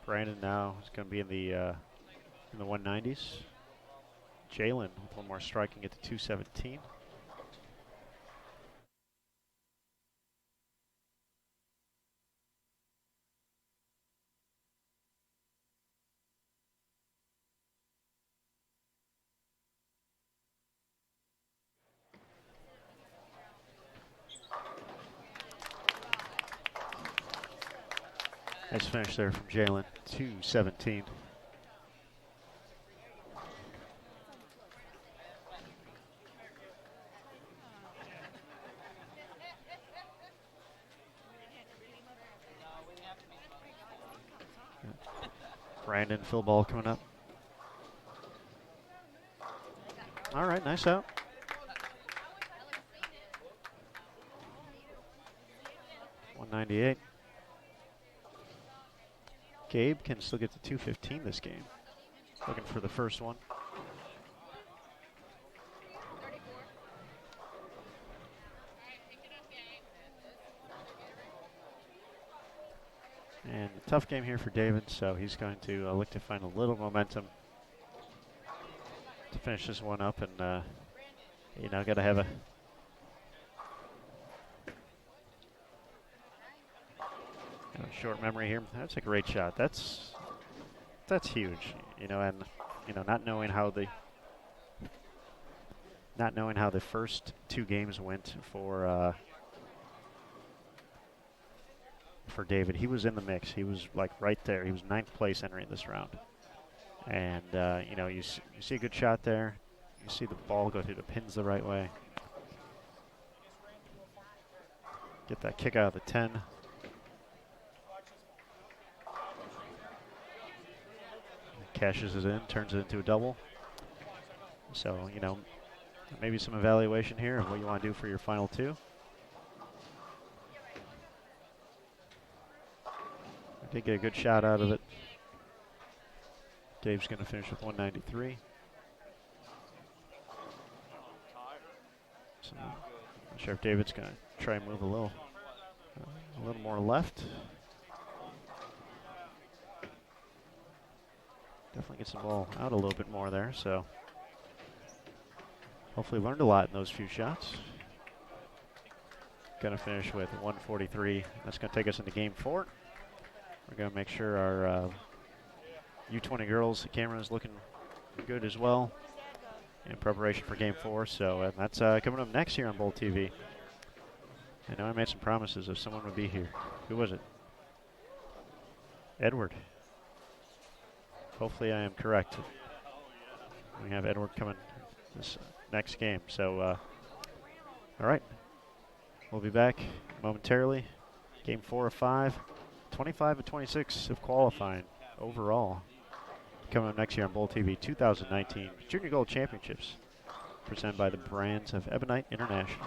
[SPEAKER 2] Brandon now is going to be in the 190s. Jalen with one more striking at the 217. Nice finish there from Jalen, 217. Brandon, fill ball coming up. All right, nice out. .198. Gabe can still get to 215 this game. Looking for the first one. And a tough game here for David, so he's going to look to find a little momentum to finish this one up, and got to have a short memory here. That's a great shot. That's huge, and not knowing how the first two games went for David. He was in the mix. He was like right there. He was 9th place entering this round. And, you see a good shot there. You see the ball go through the pins the right way. Get that kick out of the 10. Cashes it in, turns it into a double. So, maybe some evaluation here of what you want to do for your final two. Did get a good shot out of it. Dave's going to finish with 193. So, not sure if David's going to try and move a little more left. Definitely gets the ball out a little bit more there. So, hopefully learned a lot in those few shots. Going to finish with 143. That's going to take us into game 4. We're going to make sure our U20 girls camera is looking good as well in preparation for game 4. So that's coming up next here on Bowl TV. I know I made some promises if someone would be here. Who was it? Edward. Hopefully I am correct. We have Edward coming this next game. So, all right. We'll be back momentarily. Game 4 of 5. 25 and 26 of qualifying overall. Coming up next year on Bowl TV, 2019 Junior Gold Championships, presented by the brands of Ebonite International.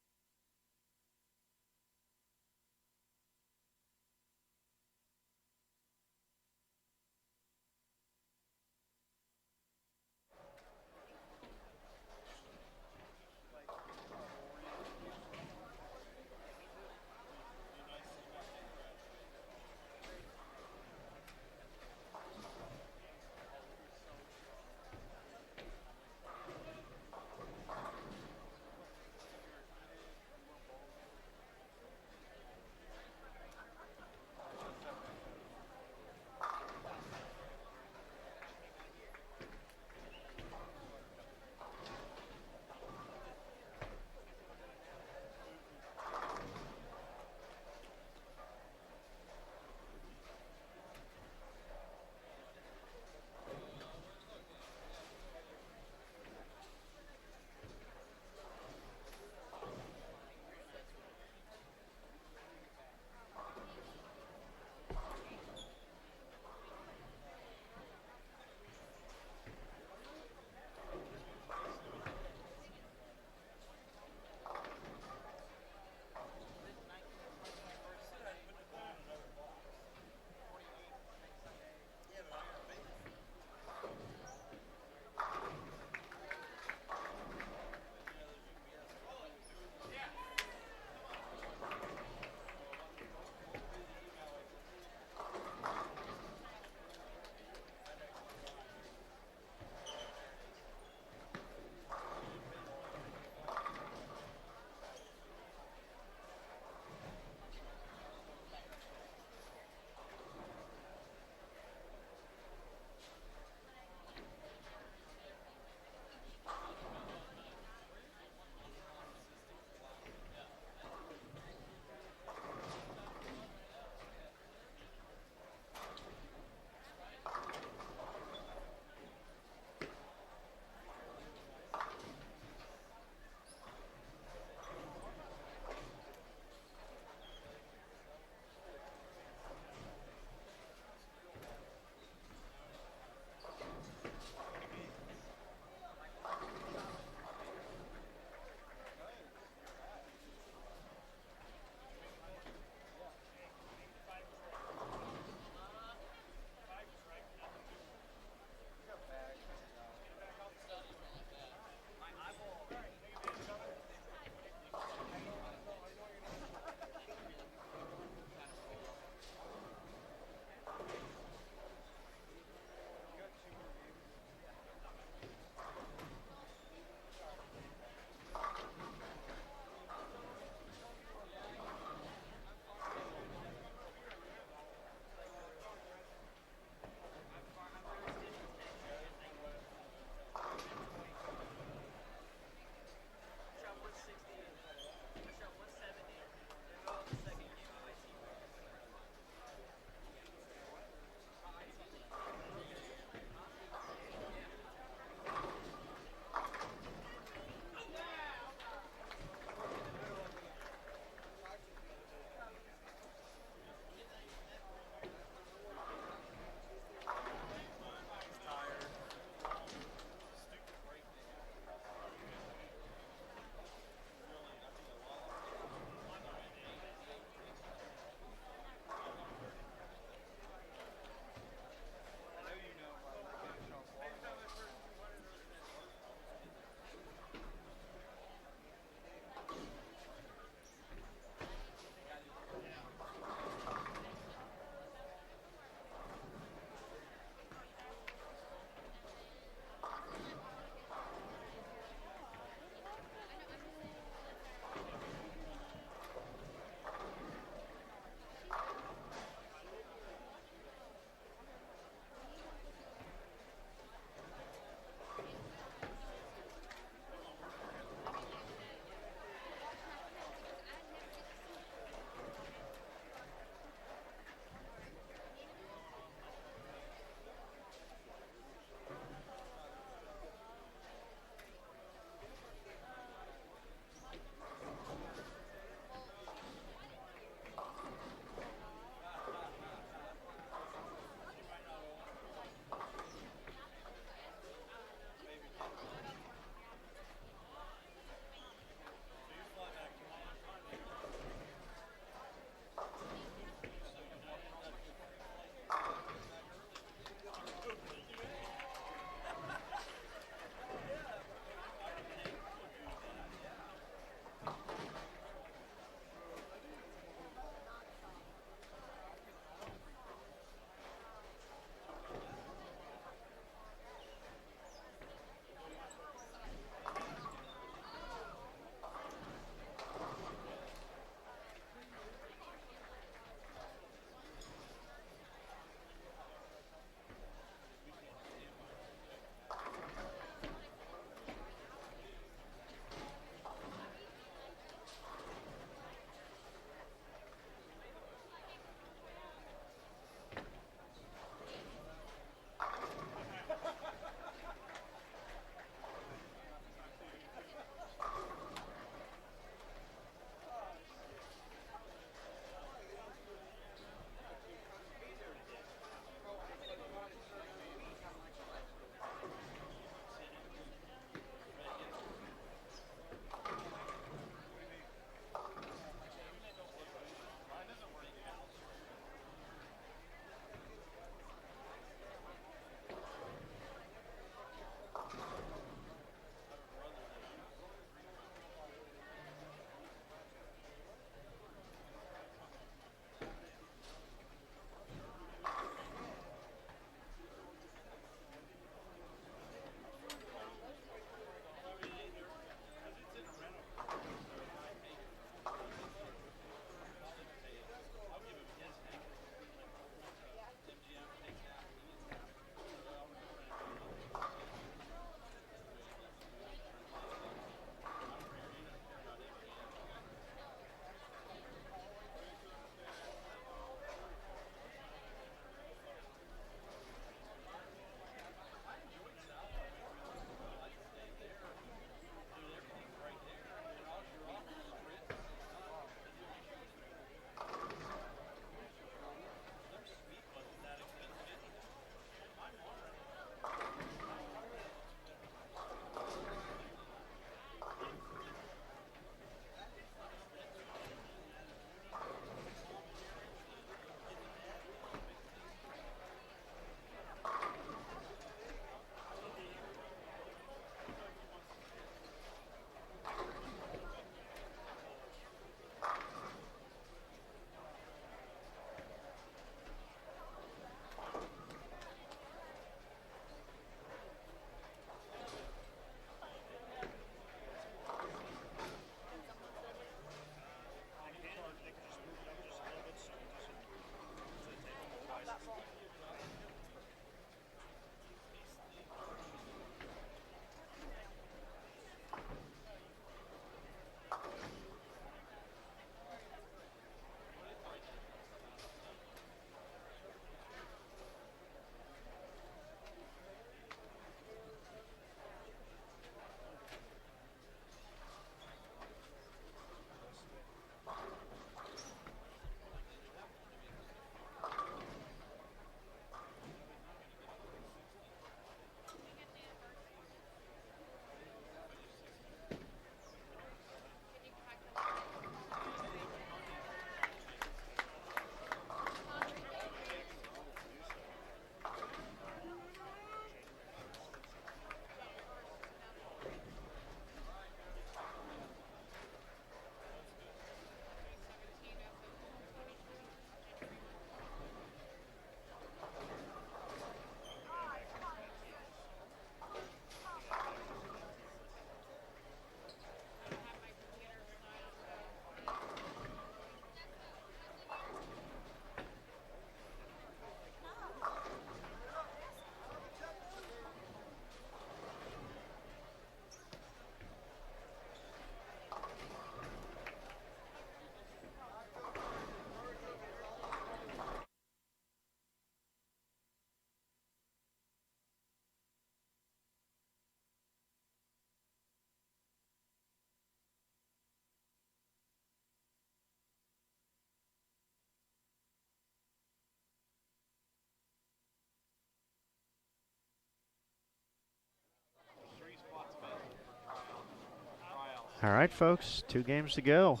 [SPEAKER 2] All right, folks, 2 games to go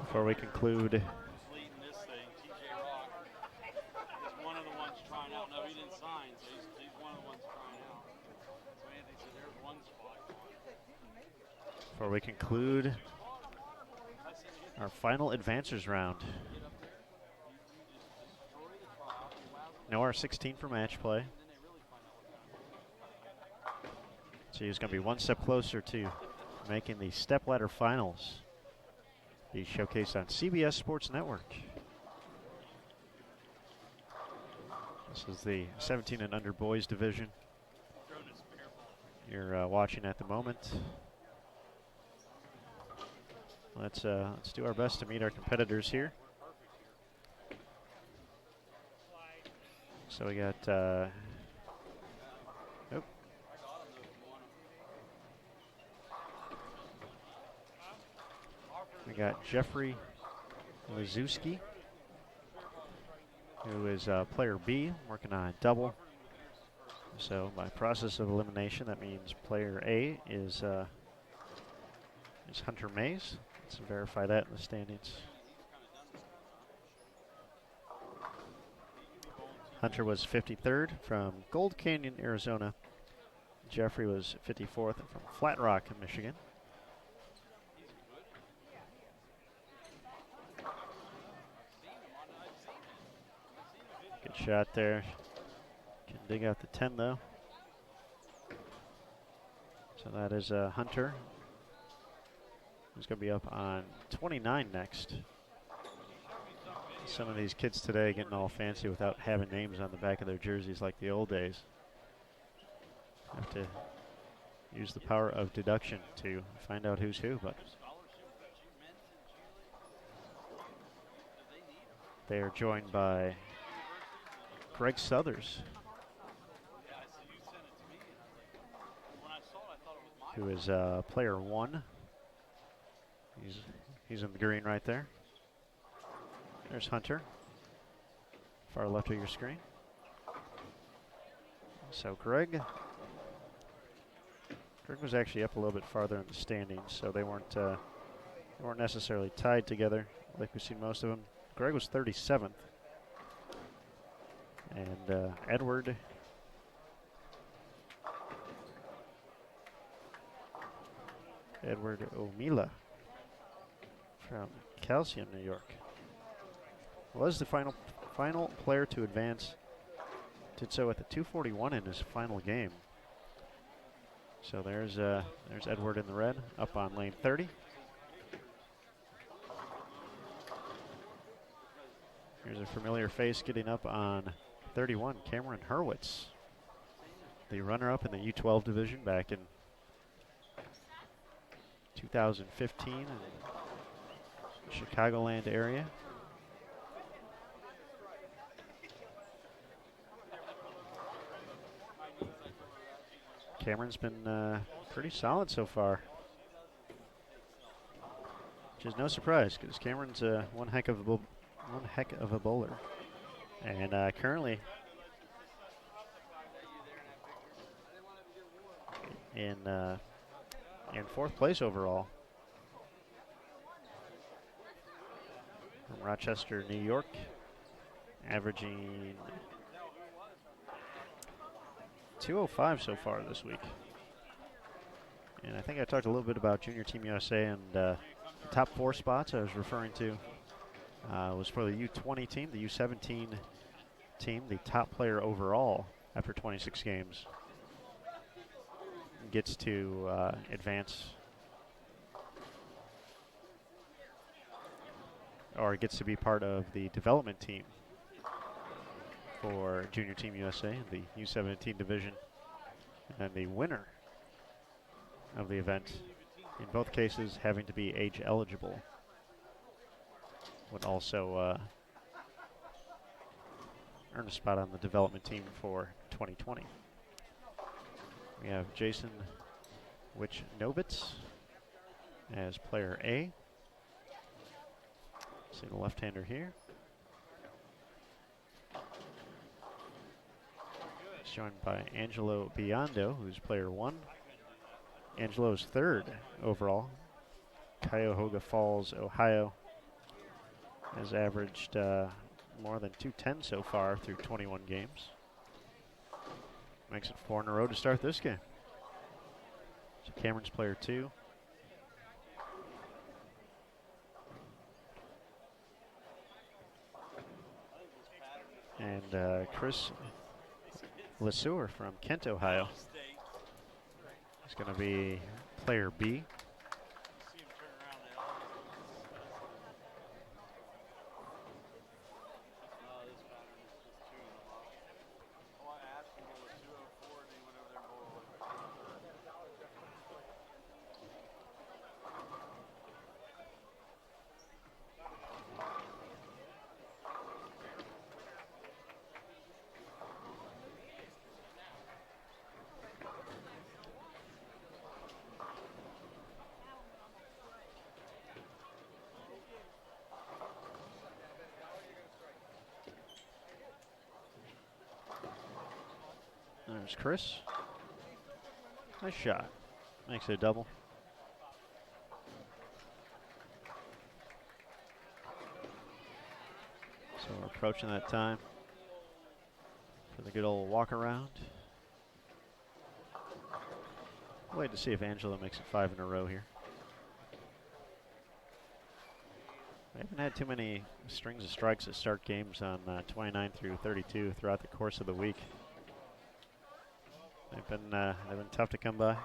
[SPEAKER 2] before we conclude. Before we conclude our final advancers round. No R16 for match play. So he's going to be one step closer to making the stepladder finals. Be showcased on CBS Sports Network. This is the 17 and under boys division. You're watching at the moment. Let's do our best to meet our competitors here. So we got we got Jeffrey Lazewski, who is player B, working on a double. So by process of elimination, that means player A is Hunter Mays. Let's verify that in the standings. Hunter was 53rd from Gold Canyon, Arizona. Jeffrey was 54th from Flat Rock, Michigan. Good shot there. Can dig out the 10 though. So that is Hunter. He's going to be up on 29 next. Some of these kids today getting all fancy without having names on the back of their jerseys like the old days. Have to use the power of deduction to find out who's who, but they are joined by Greg Southers, who is player 1. He's in the green right there. There's Hunter, far left of your screen. So Greg was actually up a little bit farther in the standings, so they weren't necessarily tied together like we've seen most of them. Greg was 37th, and Edward O'Mila from Calcium, New York, was the final player to advance. Did so at the 241 in his final game. So there's Edward in the red up on lane 30. Here's a familiar face getting up on 31, Cameron Hurwitz, the runner-up in the U12 division back in 2015 in the Chicagoland area. Cameron's been pretty solid so far, which is no surprise because Cameron's one heck of a bowler, and currently in 4th place overall from Rochester, New York, averaging 205 so far this week. And I think I talked a little bit about Junior Team USA, and the top 4 spots I was referring to was for the U20 team, the U17 team. The top player overall after 26 games gets to advance, or gets to be part of the development team for Junior Team USA, the U17 division, and the winner of the event, in both cases having to be age eligible, would also earn a spot on the development team for 2020. We have Jason Wichnovitz as player A. See the left-hander here. He's joined by Angelo Biondo, who's player 1. Angelo's third overall. Cuyahoga Falls, Ohio has averaged more than 210 so far through 21 games. Makes it 4 in a row to start this game. So Cameron's player 2. And Chris LeSueur from Kent, Ohio is going to be player B. There's Chris. Nice shot. Makes it a double. So we're approaching that time for the good old walk around. Wait to see if Angelo makes it 5 in a row here. We haven't had too many strings of strikes that start games on 29 through 32 throughout the course of the week. They've been tough to come by.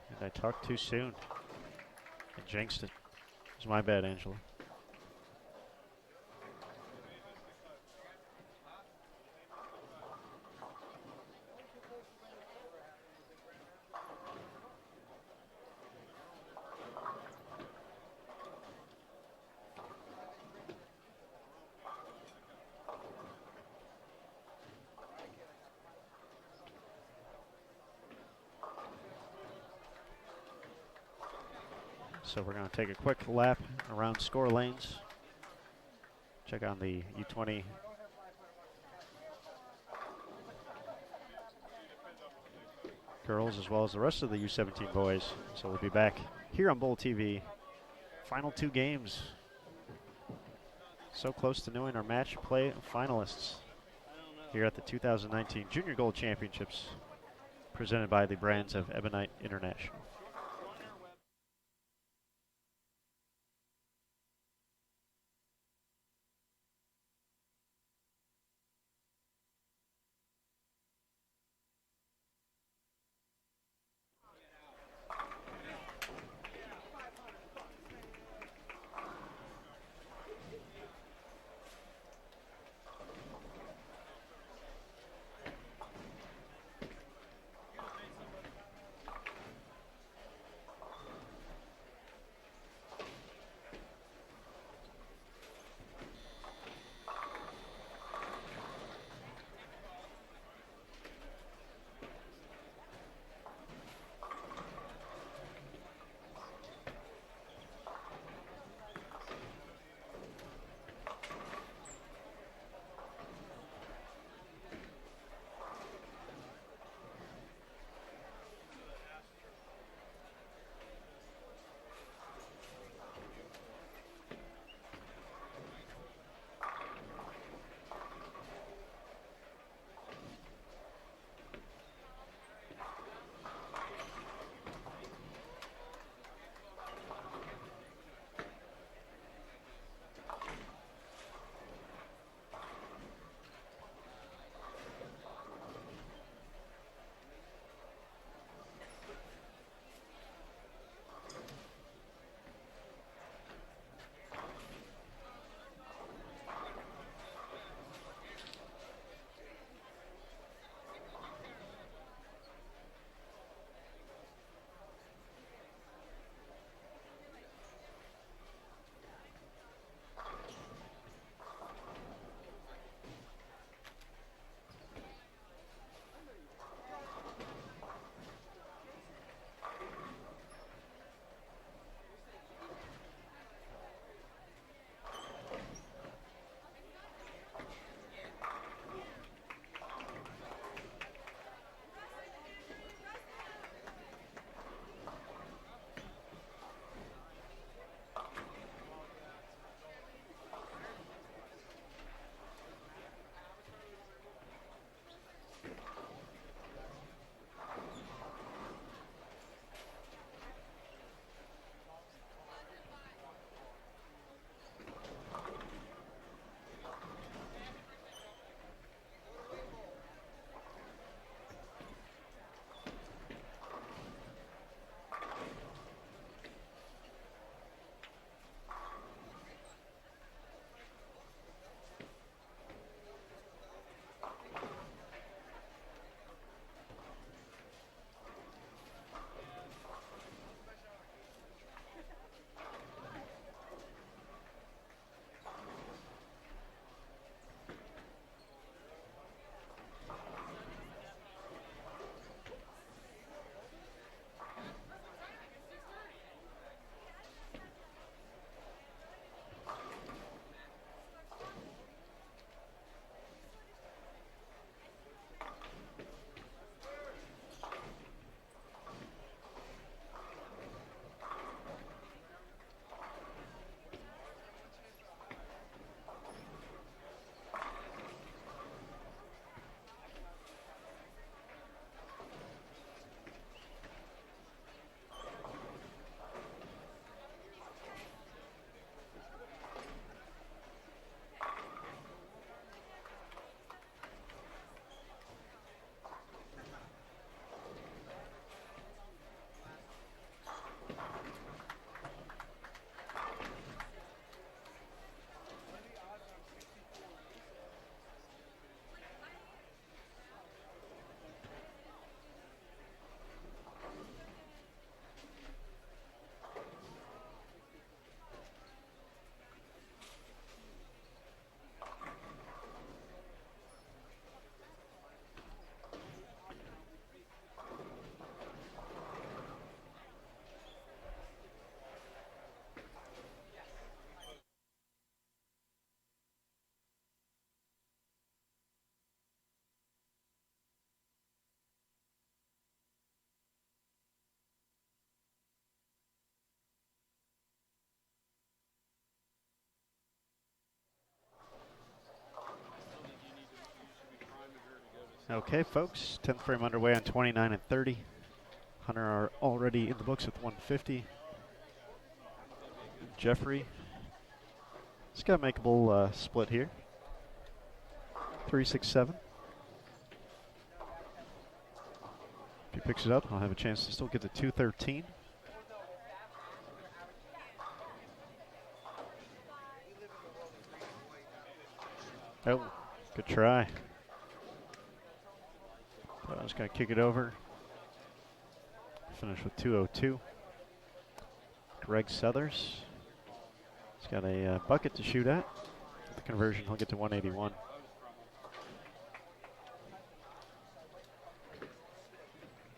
[SPEAKER 2] And I talked too soon. I jinxed it. It's my bad, Angela. So we're going to take a quick lap around Skore lanes. Check on the U20 girls as well as the rest of the U17 boys. So we'll be back here on Bowl TV. Final 2 games. So close to knowing our match play finalists here at the 2019 Junior Gold Championships presented by the brands of Ebonite International. Okay, folks, 10th frame underway on 29 and 30. Hunter are already in the books with 150. Jeffrey, he's got a makeable split here. 3-6-7. If he picks it up, I'll have a chance to still get to 213. Oh, good try. Thought I was going to kick it over. Finish with 202. Greg Southers. He's got a bucket to shoot at. With the conversion, he'll get to 181.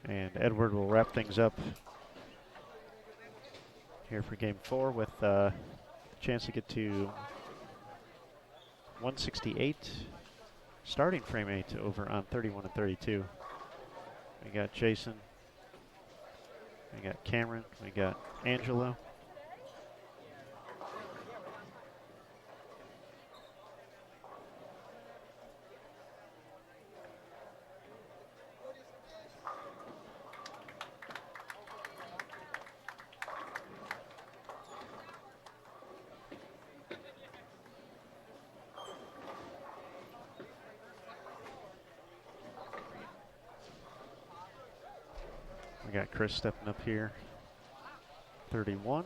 [SPEAKER 2] And Edward will wrap things up here for game 4 with a chance to get to 168. Starting frame 8 over on 31 and 32. We got Jason. We got Cameron. We got Angelo. We got Chris stepping up here. 31.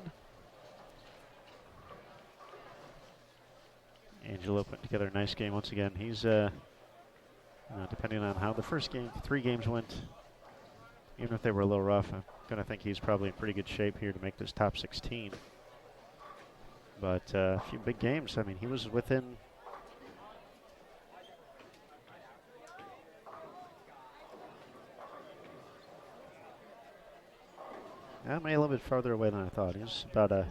[SPEAKER 2] Angelo putting together a nice game once again. He's, depending on how the first 3 games went, even if they were a little rough, I'm going to think he's probably in pretty good shape here to make this top 16. But a few big games. I mean, he was within. That may a little bit farther away than I thought. He was about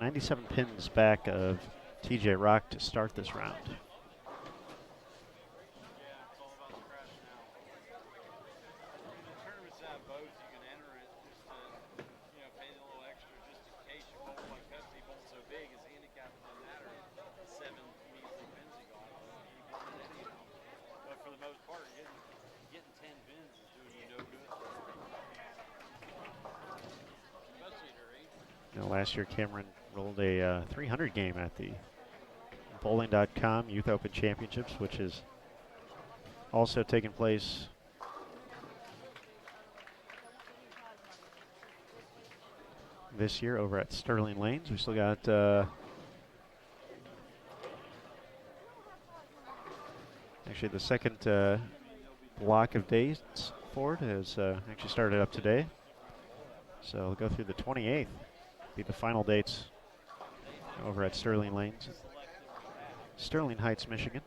[SPEAKER 2] 97 pins back of TJ Rock to start this round. Last year, Cameron rolled a 300 game at the Bowling.com Youth Open Championships, which is also taking place this year over at Sterling Lanes. We still got actually the second block of dates for it has actually started up today. So we'll go through the 28th. Be the final dates over at Sterling Lanes, Sterling Heights, Michigan.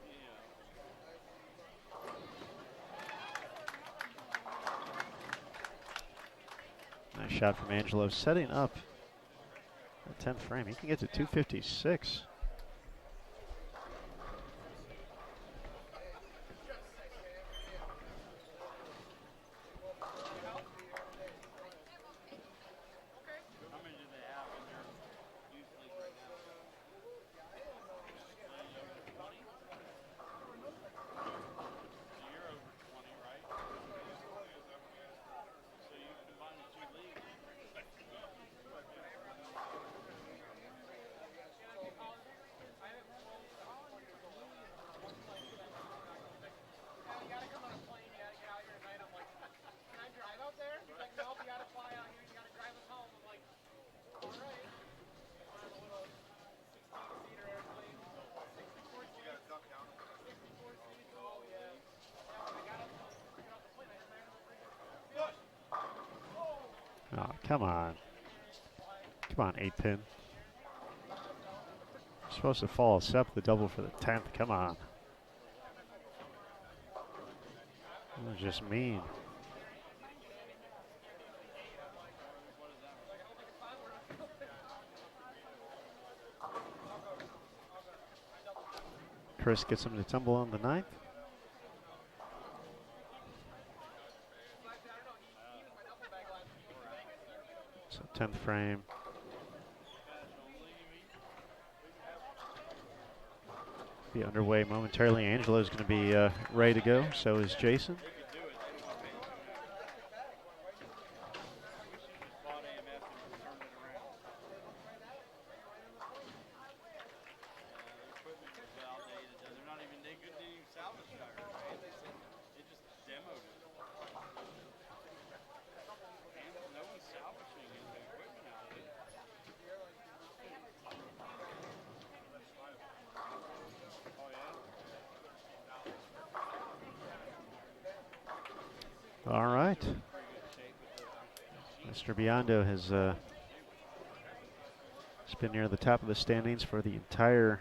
[SPEAKER 2] Nice shot from Angelo, setting up the 10th frame. He can get to 256. Oh, come on. Come on, 8-pin. Supposed to follow us up the double for the 10th. Come on. That was just mean. Chris gets him to tumble on the 9th. So 10th frame. be underway momentarily. Angelo's going to be ready to go. So is Jason. All right. Mr. Biondo has been near the top of the standings for the entire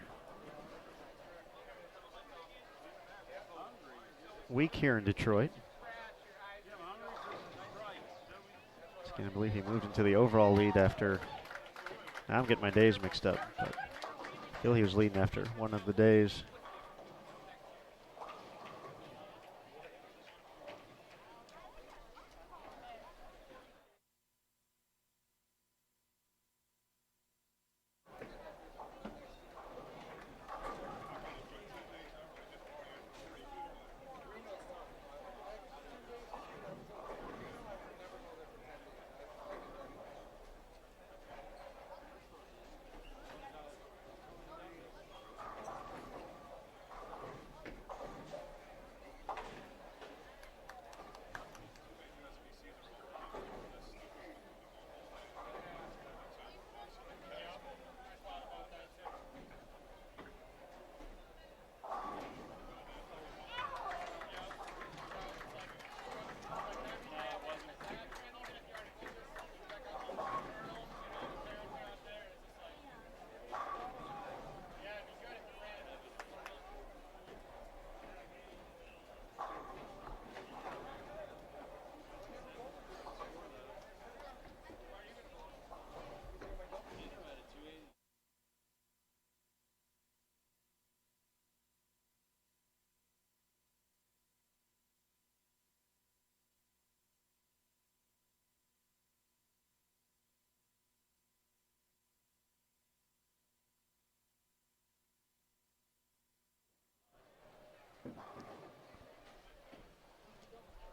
[SPEAKER 2] week here in Detroit. I can't believe he moved into the overall lead after. Now I'm getting my days mixed up, but I feel he was leading after one of the days.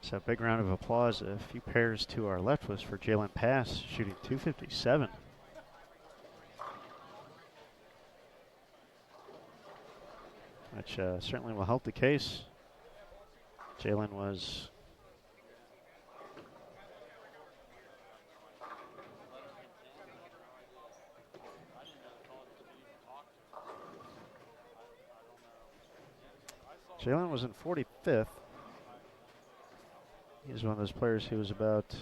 [SPEAKER 2] So big round of applause. A few pairs to our left was for Jalen Pass, shooting 257. Which certainly will help the case. Jalen was in 45th. He's one of those players who was about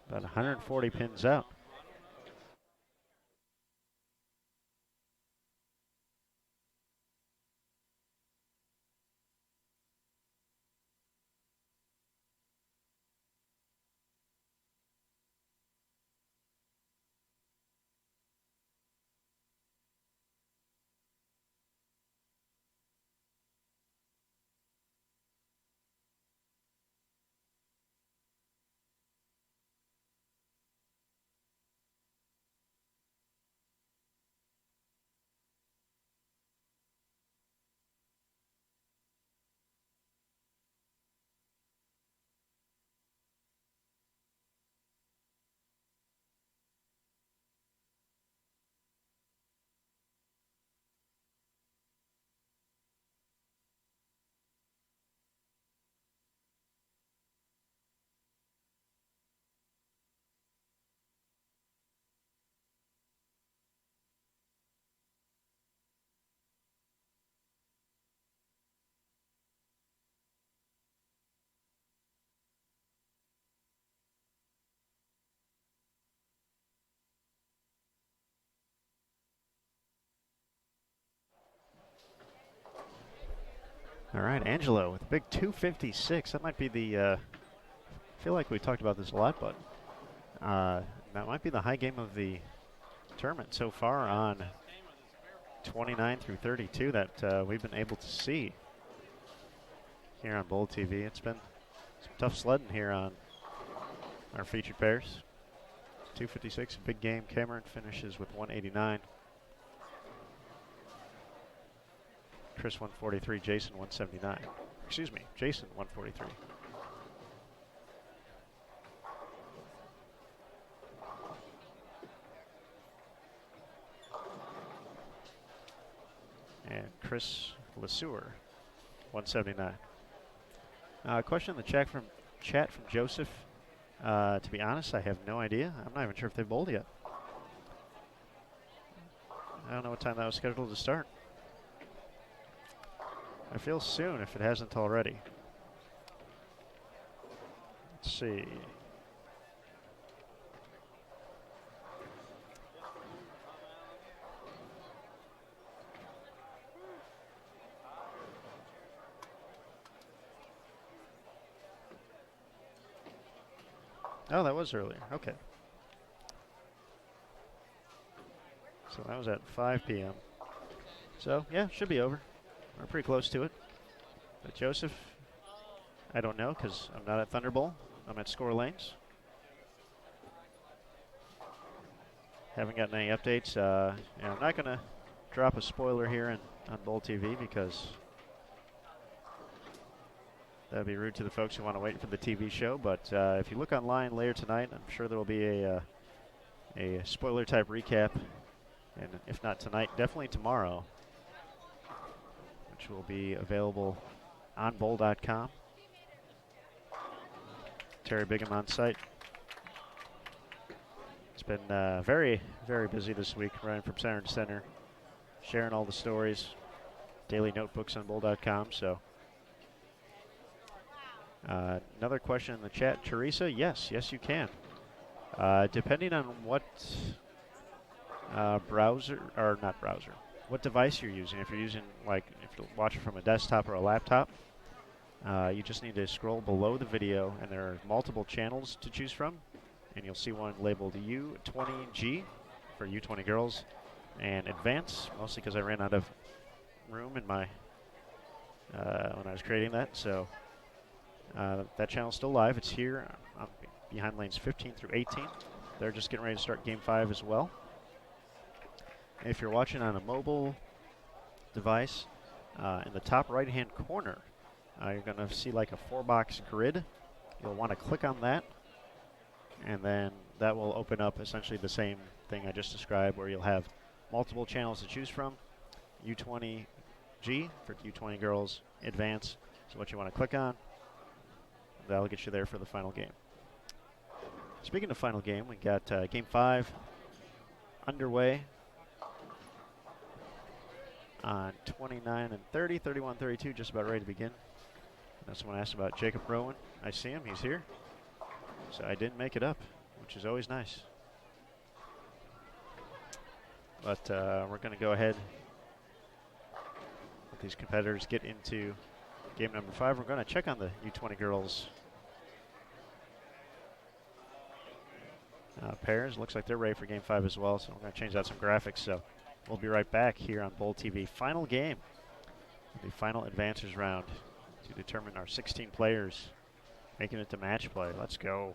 [SPEAKER 2] about 140 pins out. All right, Angelo with a big 256. That might be the, I feel like we talked about this a lot, but that might be the high game of the tournament so far on 29 through 32 that we've been able to see here on Bowl TV. It's been some tough sledding here on our featured pairs. 256, a big game. Cameron finishes with 189. Chris 143, Jason 179. Excuse me, Jason 143. And Chris LeSueur, 179. Question in the chat from Joseph. To be honest, I have no idea. I'm not even sure if they've bowled yet. I don't know what time that was scheduled to start. I feel soon if it hasn't already. Let's see. Oh, that was earlier. Okay. So that was at 5 p.m. So, yeah, should be over. We're pretty close to it. But Joseph, I don't know because I'm not at Thunderbowl. I'm at Skore Lanes. Haven't gotten any updates. I'm not going to drop a spoiler here on Bowl TV because that would be rude to the folks who want to wait for the TV show. But if you look online later tonight, I'm sure there will be a spoiler type recap. And if not tonight, definitely tomorrow, which will be available on bowl.com. Terry Bigham on site. It's been very, very busy this week, running from center to center, sharing all the stories, daily notebooks on bowl.com. So, another question in the chat, Teresa. Yes, you can. Depending on what what device you're using. If you're using, like, if you watch it from a desktop or a laptop, you just need to scroll below the video, and there are multiple channels to choose from, and you'll see one labeled U20G for U20 girls, and Advance, mostly because I ran out of room in my when I was creating that. So that channel's still live. It's here behind lanes 15 through 18. They're just getting ready to start Game 5 as well. If you're watching on a mobile device, in the top right-hand corner, you're going to see like a 4-box grid. You'll want to click on that, and then that will open up essentially the same thing I just described, where you'll have multiple channels to choose from. U20G for U20 girls, Advance, so what you want to click on. That'll get you there for the final game. Speaking of final game, we got Game 5 underway on 29 and 30, 31, 32, just about ready to begin. Someone asked about Jacob Rowan. I see him, he's here. So I didn't make it up, which is always nice. But we're going to go ahead, let these competitors get into game number 5. We're going to check on the U20 girls pairs. Looks like they're ready for game 5 as well, so I'm going to change out some graphics. So we'll be right back here on Bowl TV. Final game, the final advances round to determine our 16 players making it to match play. Let's go.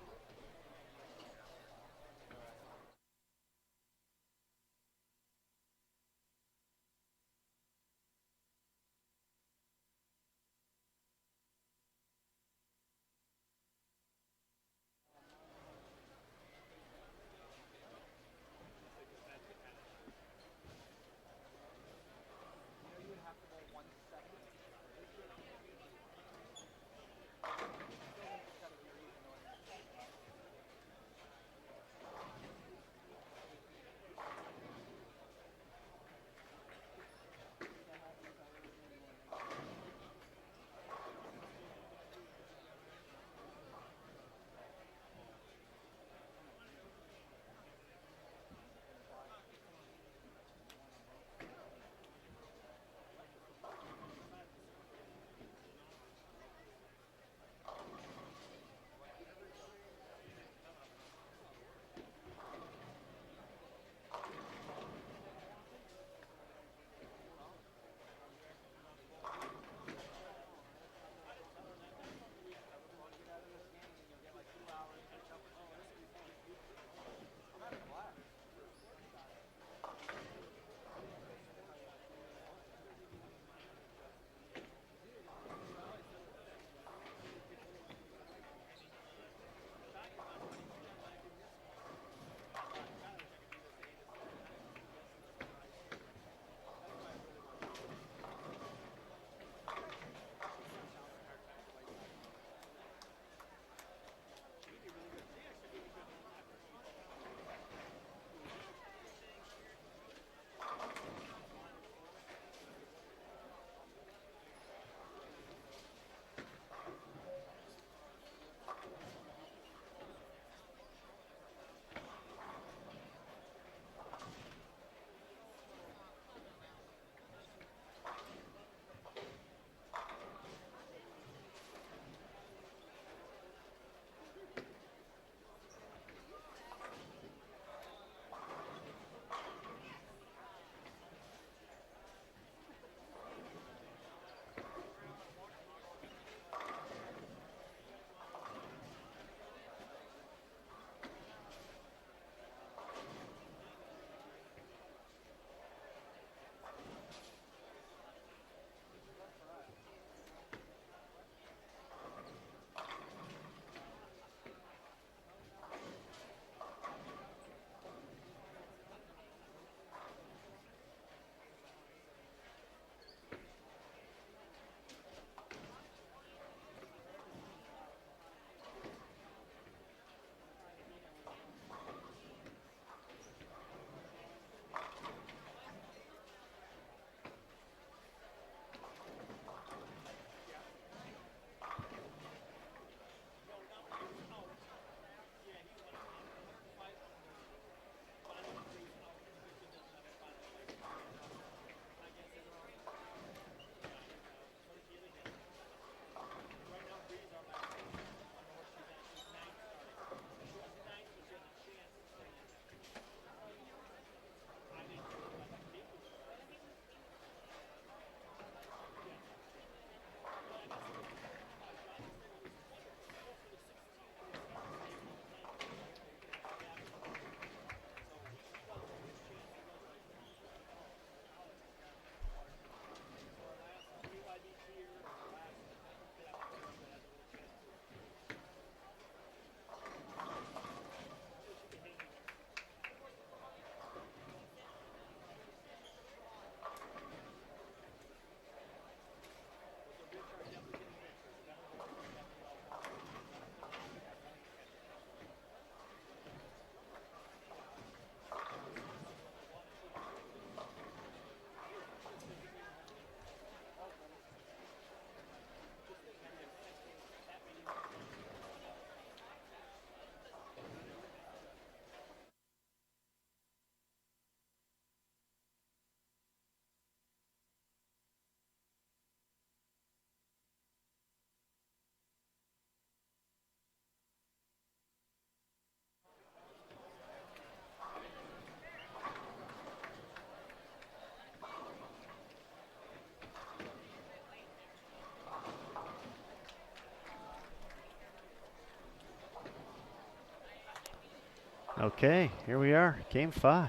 [SPEAKER 2] Okay, here we are, game 5.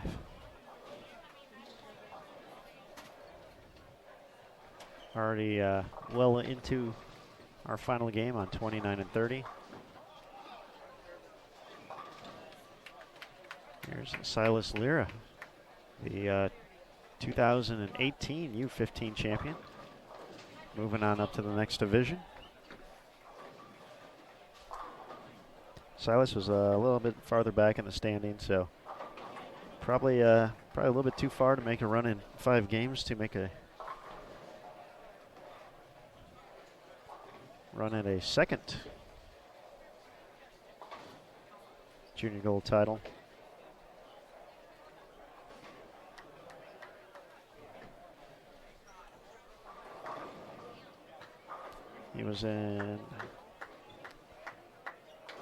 [SPEAKER 2] Already well into our final game on 29 and 30. Here's Silas Lira, the 2018 U17 champion. Moving on up to the next division. Silas was a little bit farther back in the standings, so probably a little bit too far to make a run in 5 games to make a run at a second junior gold title. He was in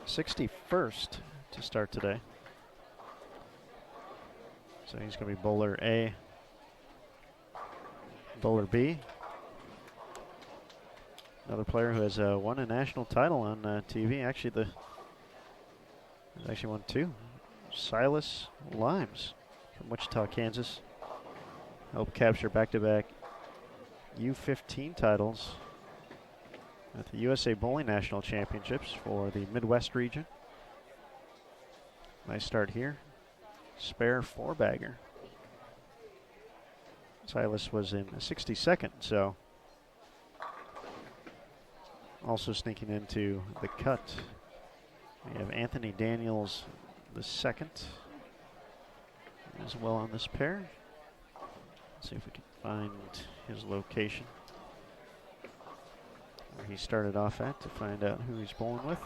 [SPEAKER 2] 61st to start today. So he's going to be bowler A, bowler B. Another player who has won a national title on TV. Actually, won 2. Silas Limes from Wichita, Kansas. Helped capture back-to-back U15 titles at the USA Bowling National Championships for the Midwest region. Nice start here. Spare 4-bagger. Silas was in 62nd, so also sneaking into the cut. We have Anthony Daniels the second as well on this pair. Let's see if we can find his location where he started off at to find out who he's bowling with.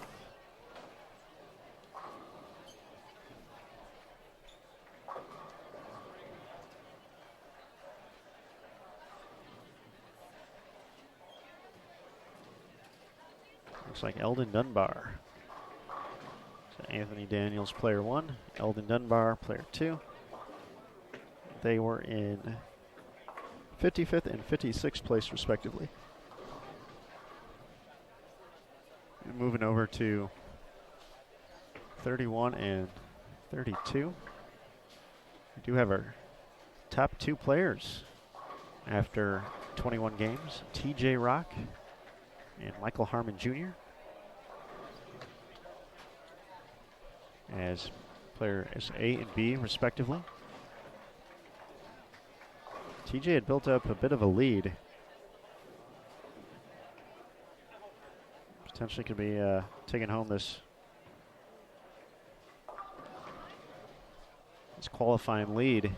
[SPEAKER 2] Looks like Eldon Dunbar. So Anthony Daniels, player 1, Eldon Dunbar, player 2. They were in 55th and 56th place, respectively. And moving over to 31 and 32. We do have our top 2 players after 21 games, TJ Rock and Michael Harmon Jr. as player as A and B, respectively. TJ had built up a bit of a lead. Potentially could be taking home this qualifying lead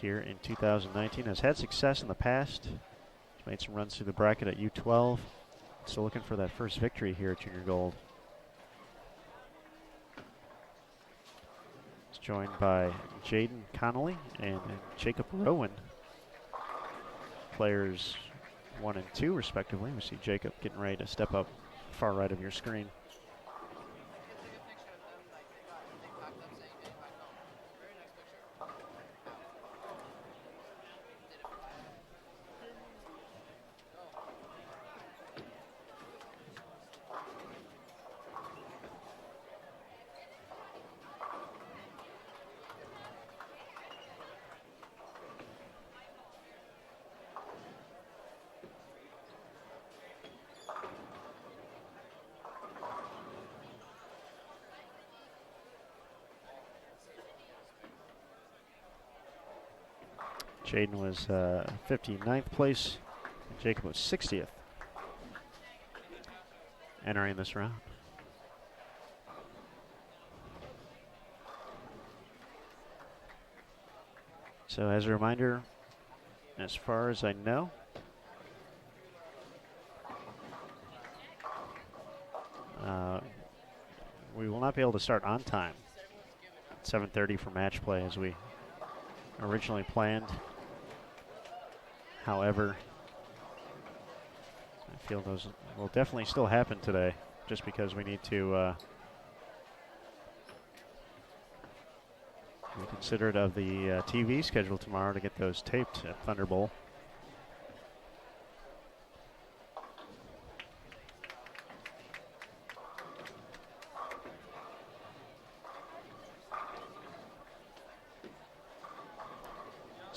[SPEAKER 2] here in 2019. Has had success in the past. He's made some runs through the bracket at U12. Still looking for that first victory here at Junior Gold. He's joined by Jaden Connolly and Jacob Rowan, players 1 and 2 respectively. We see Jacob getting ready to step up far right of your screen. Jaden was 59th place, and Jacob was 60th entering this round. So as a reminder, as far as I know, we will not be able to start on time at 7:30 for match play as we originally planned. However, I feel those will definitely still happen today, just because we need to be considerate of the TV schedule tomorrow to get those taped at Thunder Bowl.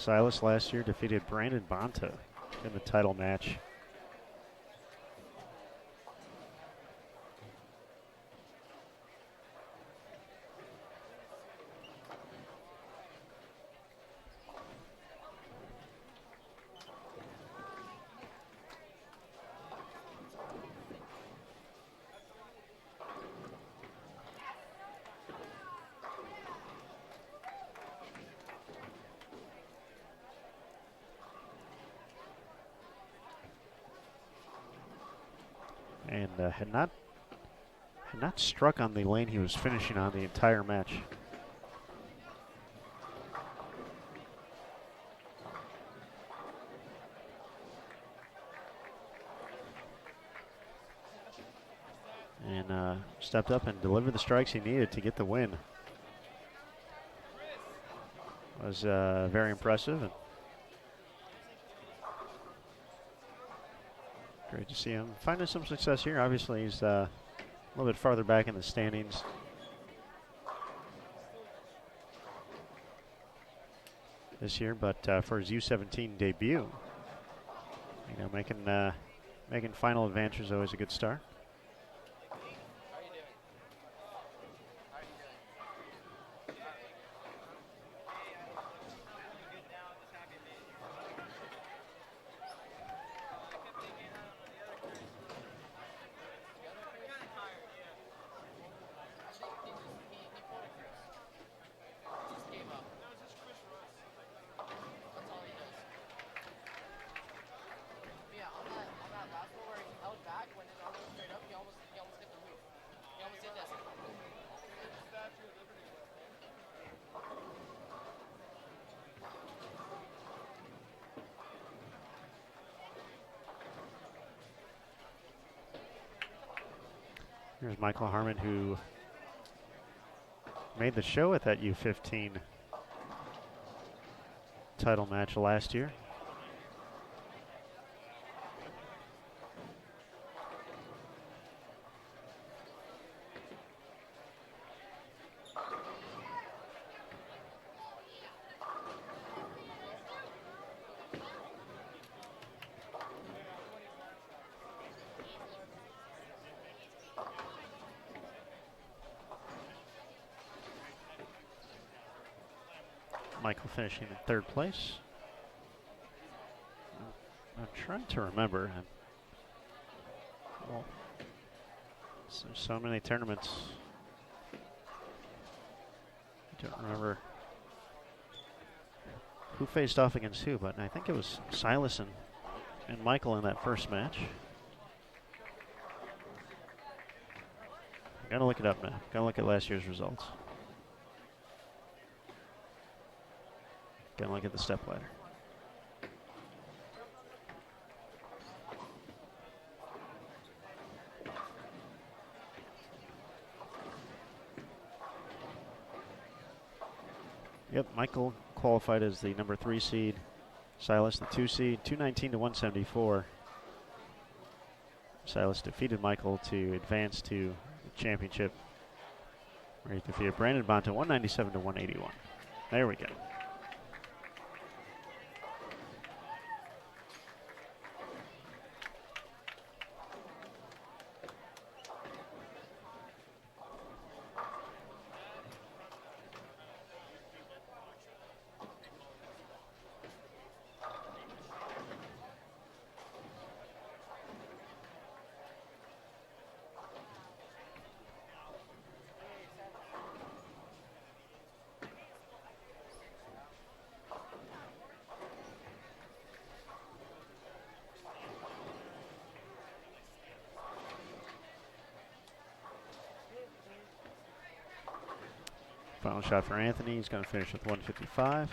[SPEAKER 2] Silas last year defeated Brandon Bonta in the title match. And had not struck on the lane he was finishing on the entire match. And stepped up and delivered the strikes he needed to get the win. Was very impressive. And great to see him finding some success here. Obviously, he's a little bit farther back in the standings. This year, but for his U17 debut, you know, making final advances is always a good start. Here's Michael Harmon, who made the show at that U15 title match last year. Michael finishing in third place. I'm trying to remember. Well, so many tournaments. I don't remember who faced off against who, but I think it was Silas and Michael in that first match. I'm gonna look it up now. Gonna look at last year's results. Gonna look at the step ladder. Yep, Michael qualified as the number 3 seed. Silas, the 2 seed, 219 to 174. Silas defeated Michael to advance to the championship, where he defeated Brandon Bonta 197 to 181. There we go. Final shot for Anthony. He's going to finish with 155.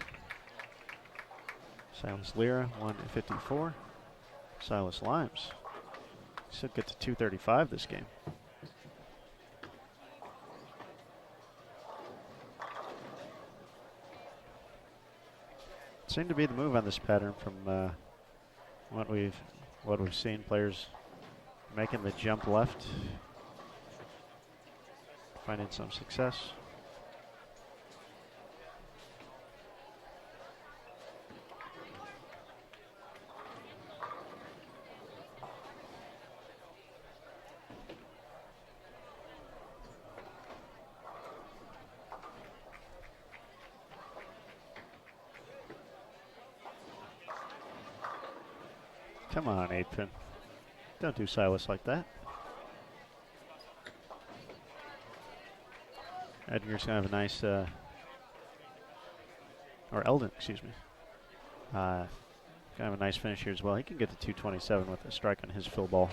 [SPEAKER 2] Silas Lira, 154. Silas Limes should get to 235 this game. Seemed to be the move on this pattern from what we've seen. Players making the jump left, finding some success. Come on, 8-pin. Don't do Silas like that. Edgar's going to have a nice, or Eldon, excuse me. Going to have a nice finish here as well. He can get to 227 with a strike on his fill ball.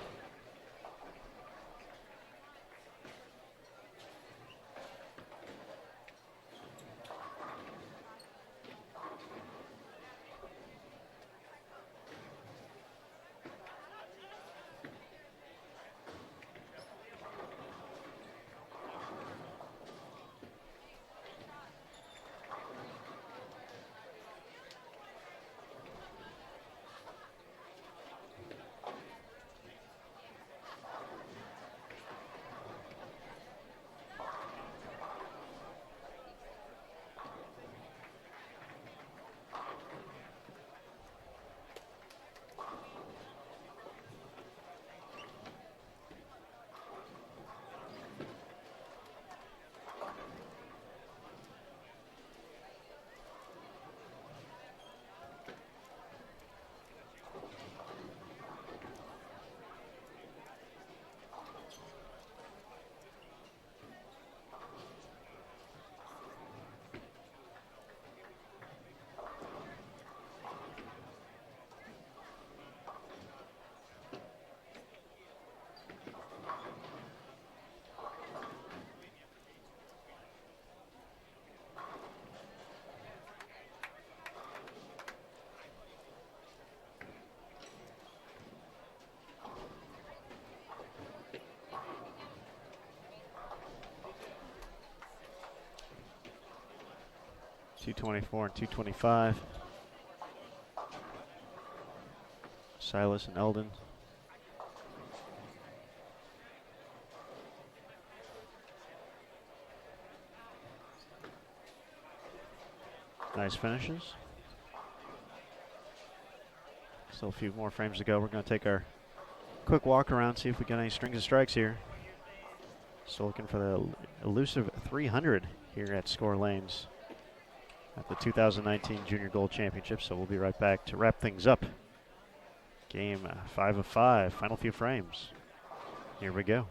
[SPEAKER 2] .224 and 225. Silas and Eldon. Nice finishes. Still a few more frames to go. We're going to take our quick walk around, see if we got any strings of strikes here. Still looking for the elusive 300 here at Skore Lanes at the 2019 Junior Gold Championship. So we'll be right back to wrap things up. Game 5 of 5, final few frames. Here we go.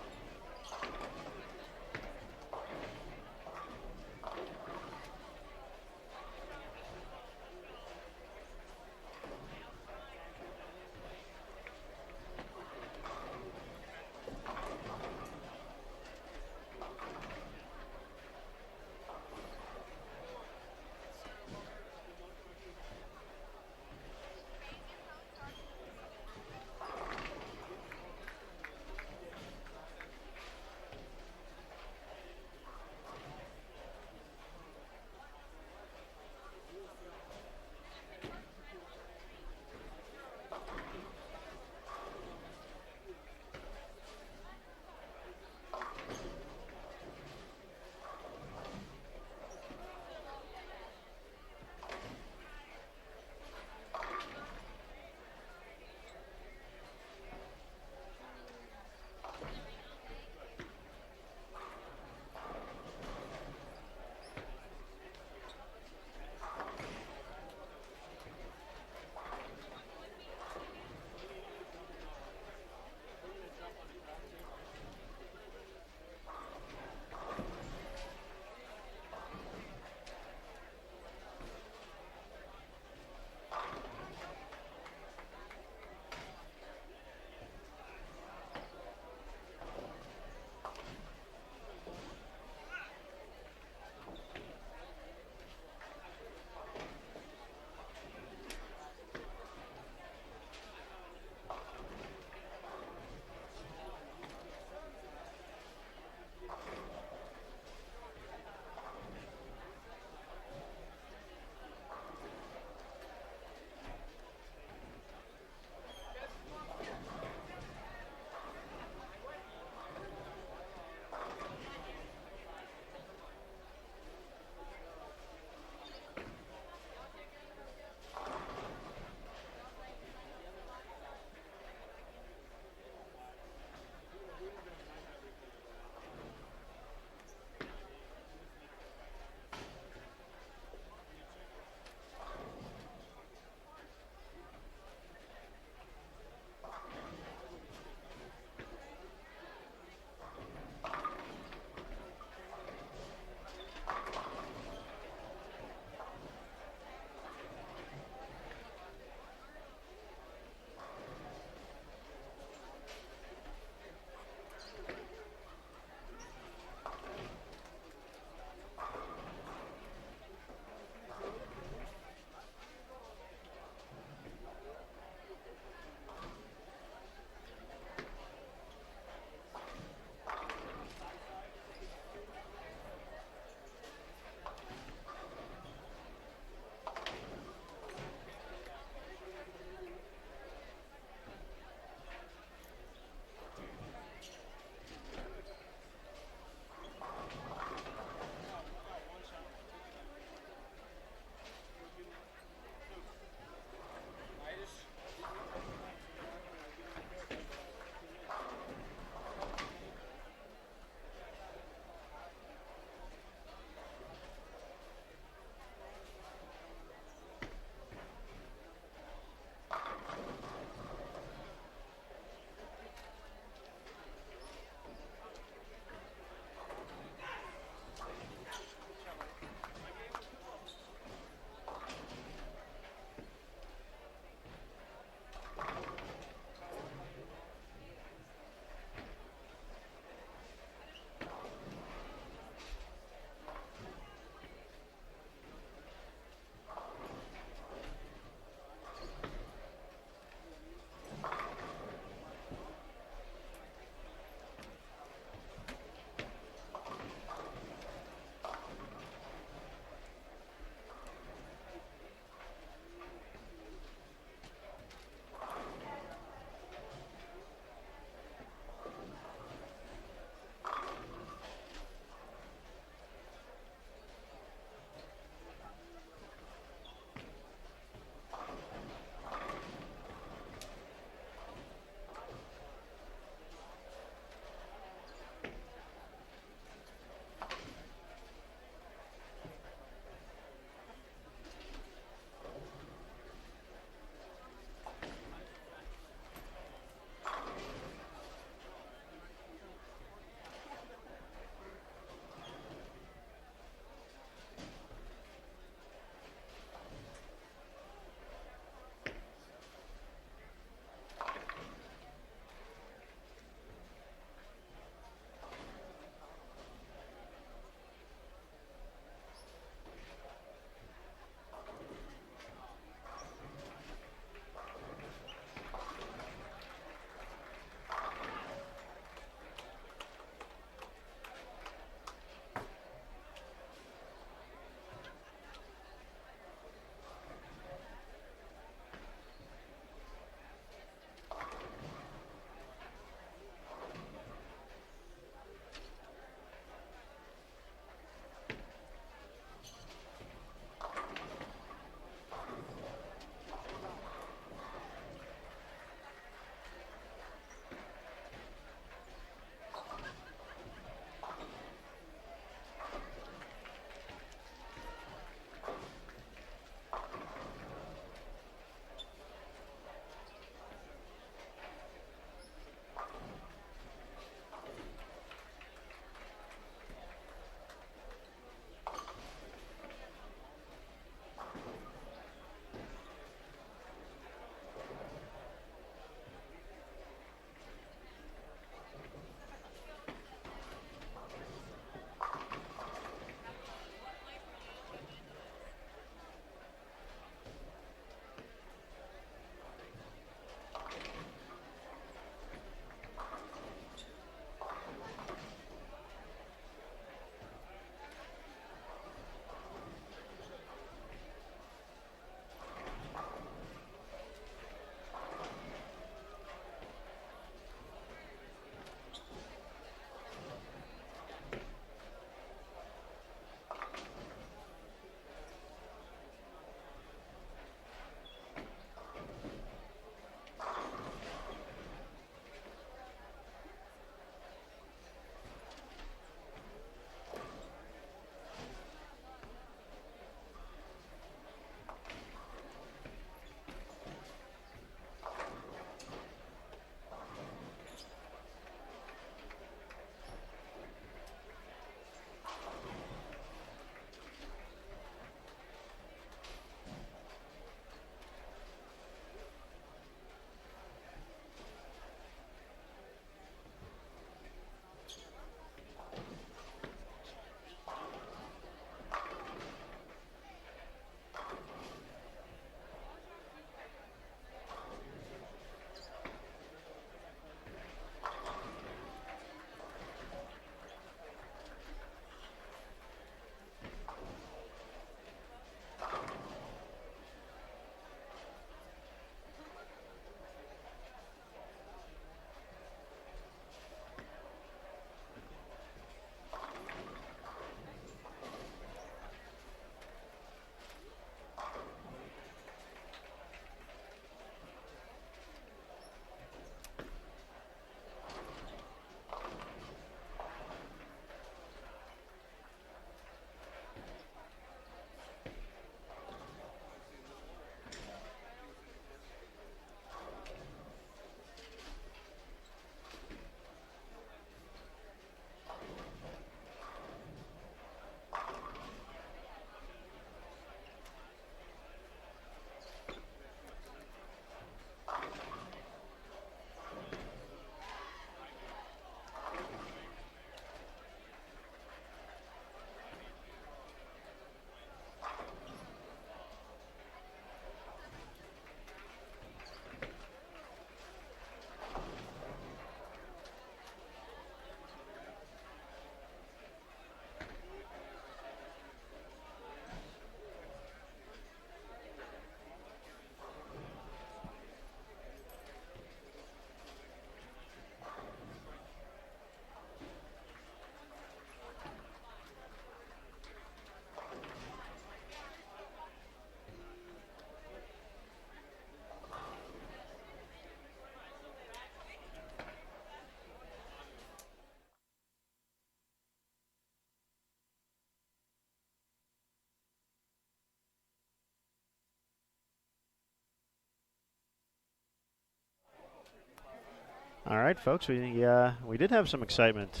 [SPEAKER 2] All right, folks, we did have some excitement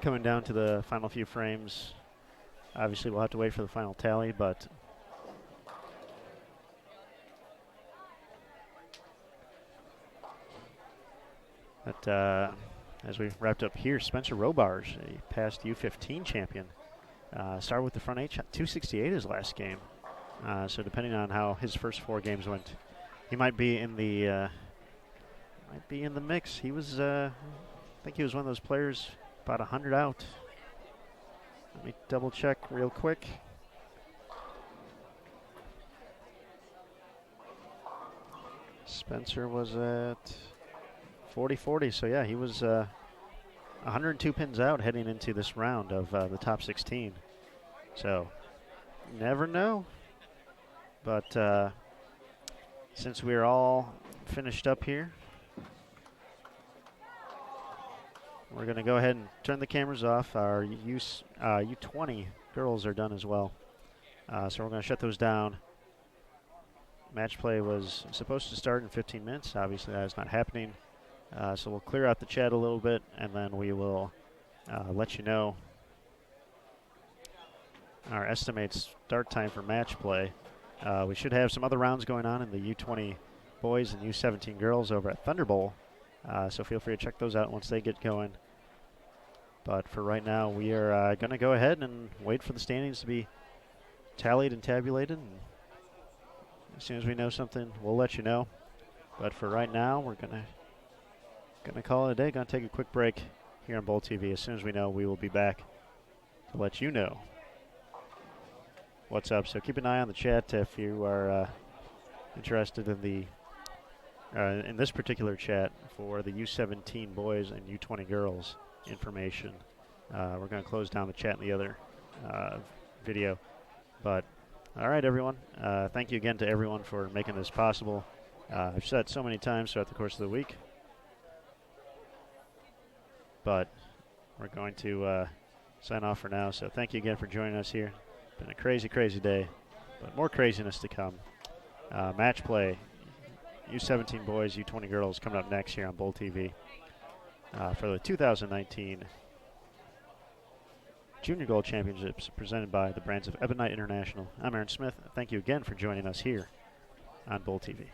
[SPEAKER 2] coming down to the final few frames. Obviously, we'll have to wait for the final tally, but as we wrapped up here, Spencer Robarge, a past U15 champion, started with the front 8 shot, 268 his last game. So depending on how his first 4 games went, he might be in the mix. He was, I think he was one of those players about 100 out. Let me double check real quick. Spencer was at 40-40, so yeah, he was 102 pins out heading into this round of the top 16. So, never know. But since we're all finished up here, we're going to go ahead and turn the cameras off. Our U20 girls are done as well. So we're going to shut those down. Match play was supposed to start in 15 minutes. Obviously, that is not happening. So we'll clear out the chat a little bit, and then we will let you know our estimated start time for match play. We should have some other rounds going on in the U20 boys and U17 girls over at Thunderbowl. So feel free to check those out once they get going. But for right now, we are going to go ahead and wait for the standings to be tallied and tabulated. And as soon as we know something, we'll let you know. But for right now, we're gonna call it a day. Gonna take a quick break here on Bowl TV. As soon as we know, we will be back to let you know what's up. So keep an eye on the chat if you are interested in the in this particular chat for the U17 boys and U20 girls information. We're going to close down the chat in the other video. But all right, everyone. Thank you again to everyone for making this possible. I've said it so many times throughout the course of the week, but we're going to sign off for now. So thank you again for joining us here. Been a crazy, crazy day, but more craziness to come. Match play, U17 boys, U20 girls coming up next here on Bowl TV for the 2019 Junior Gold Championships presented by the brands of Ebonite International. I'm Aaron Smith. Thank you again for joining us here on Bowl TV.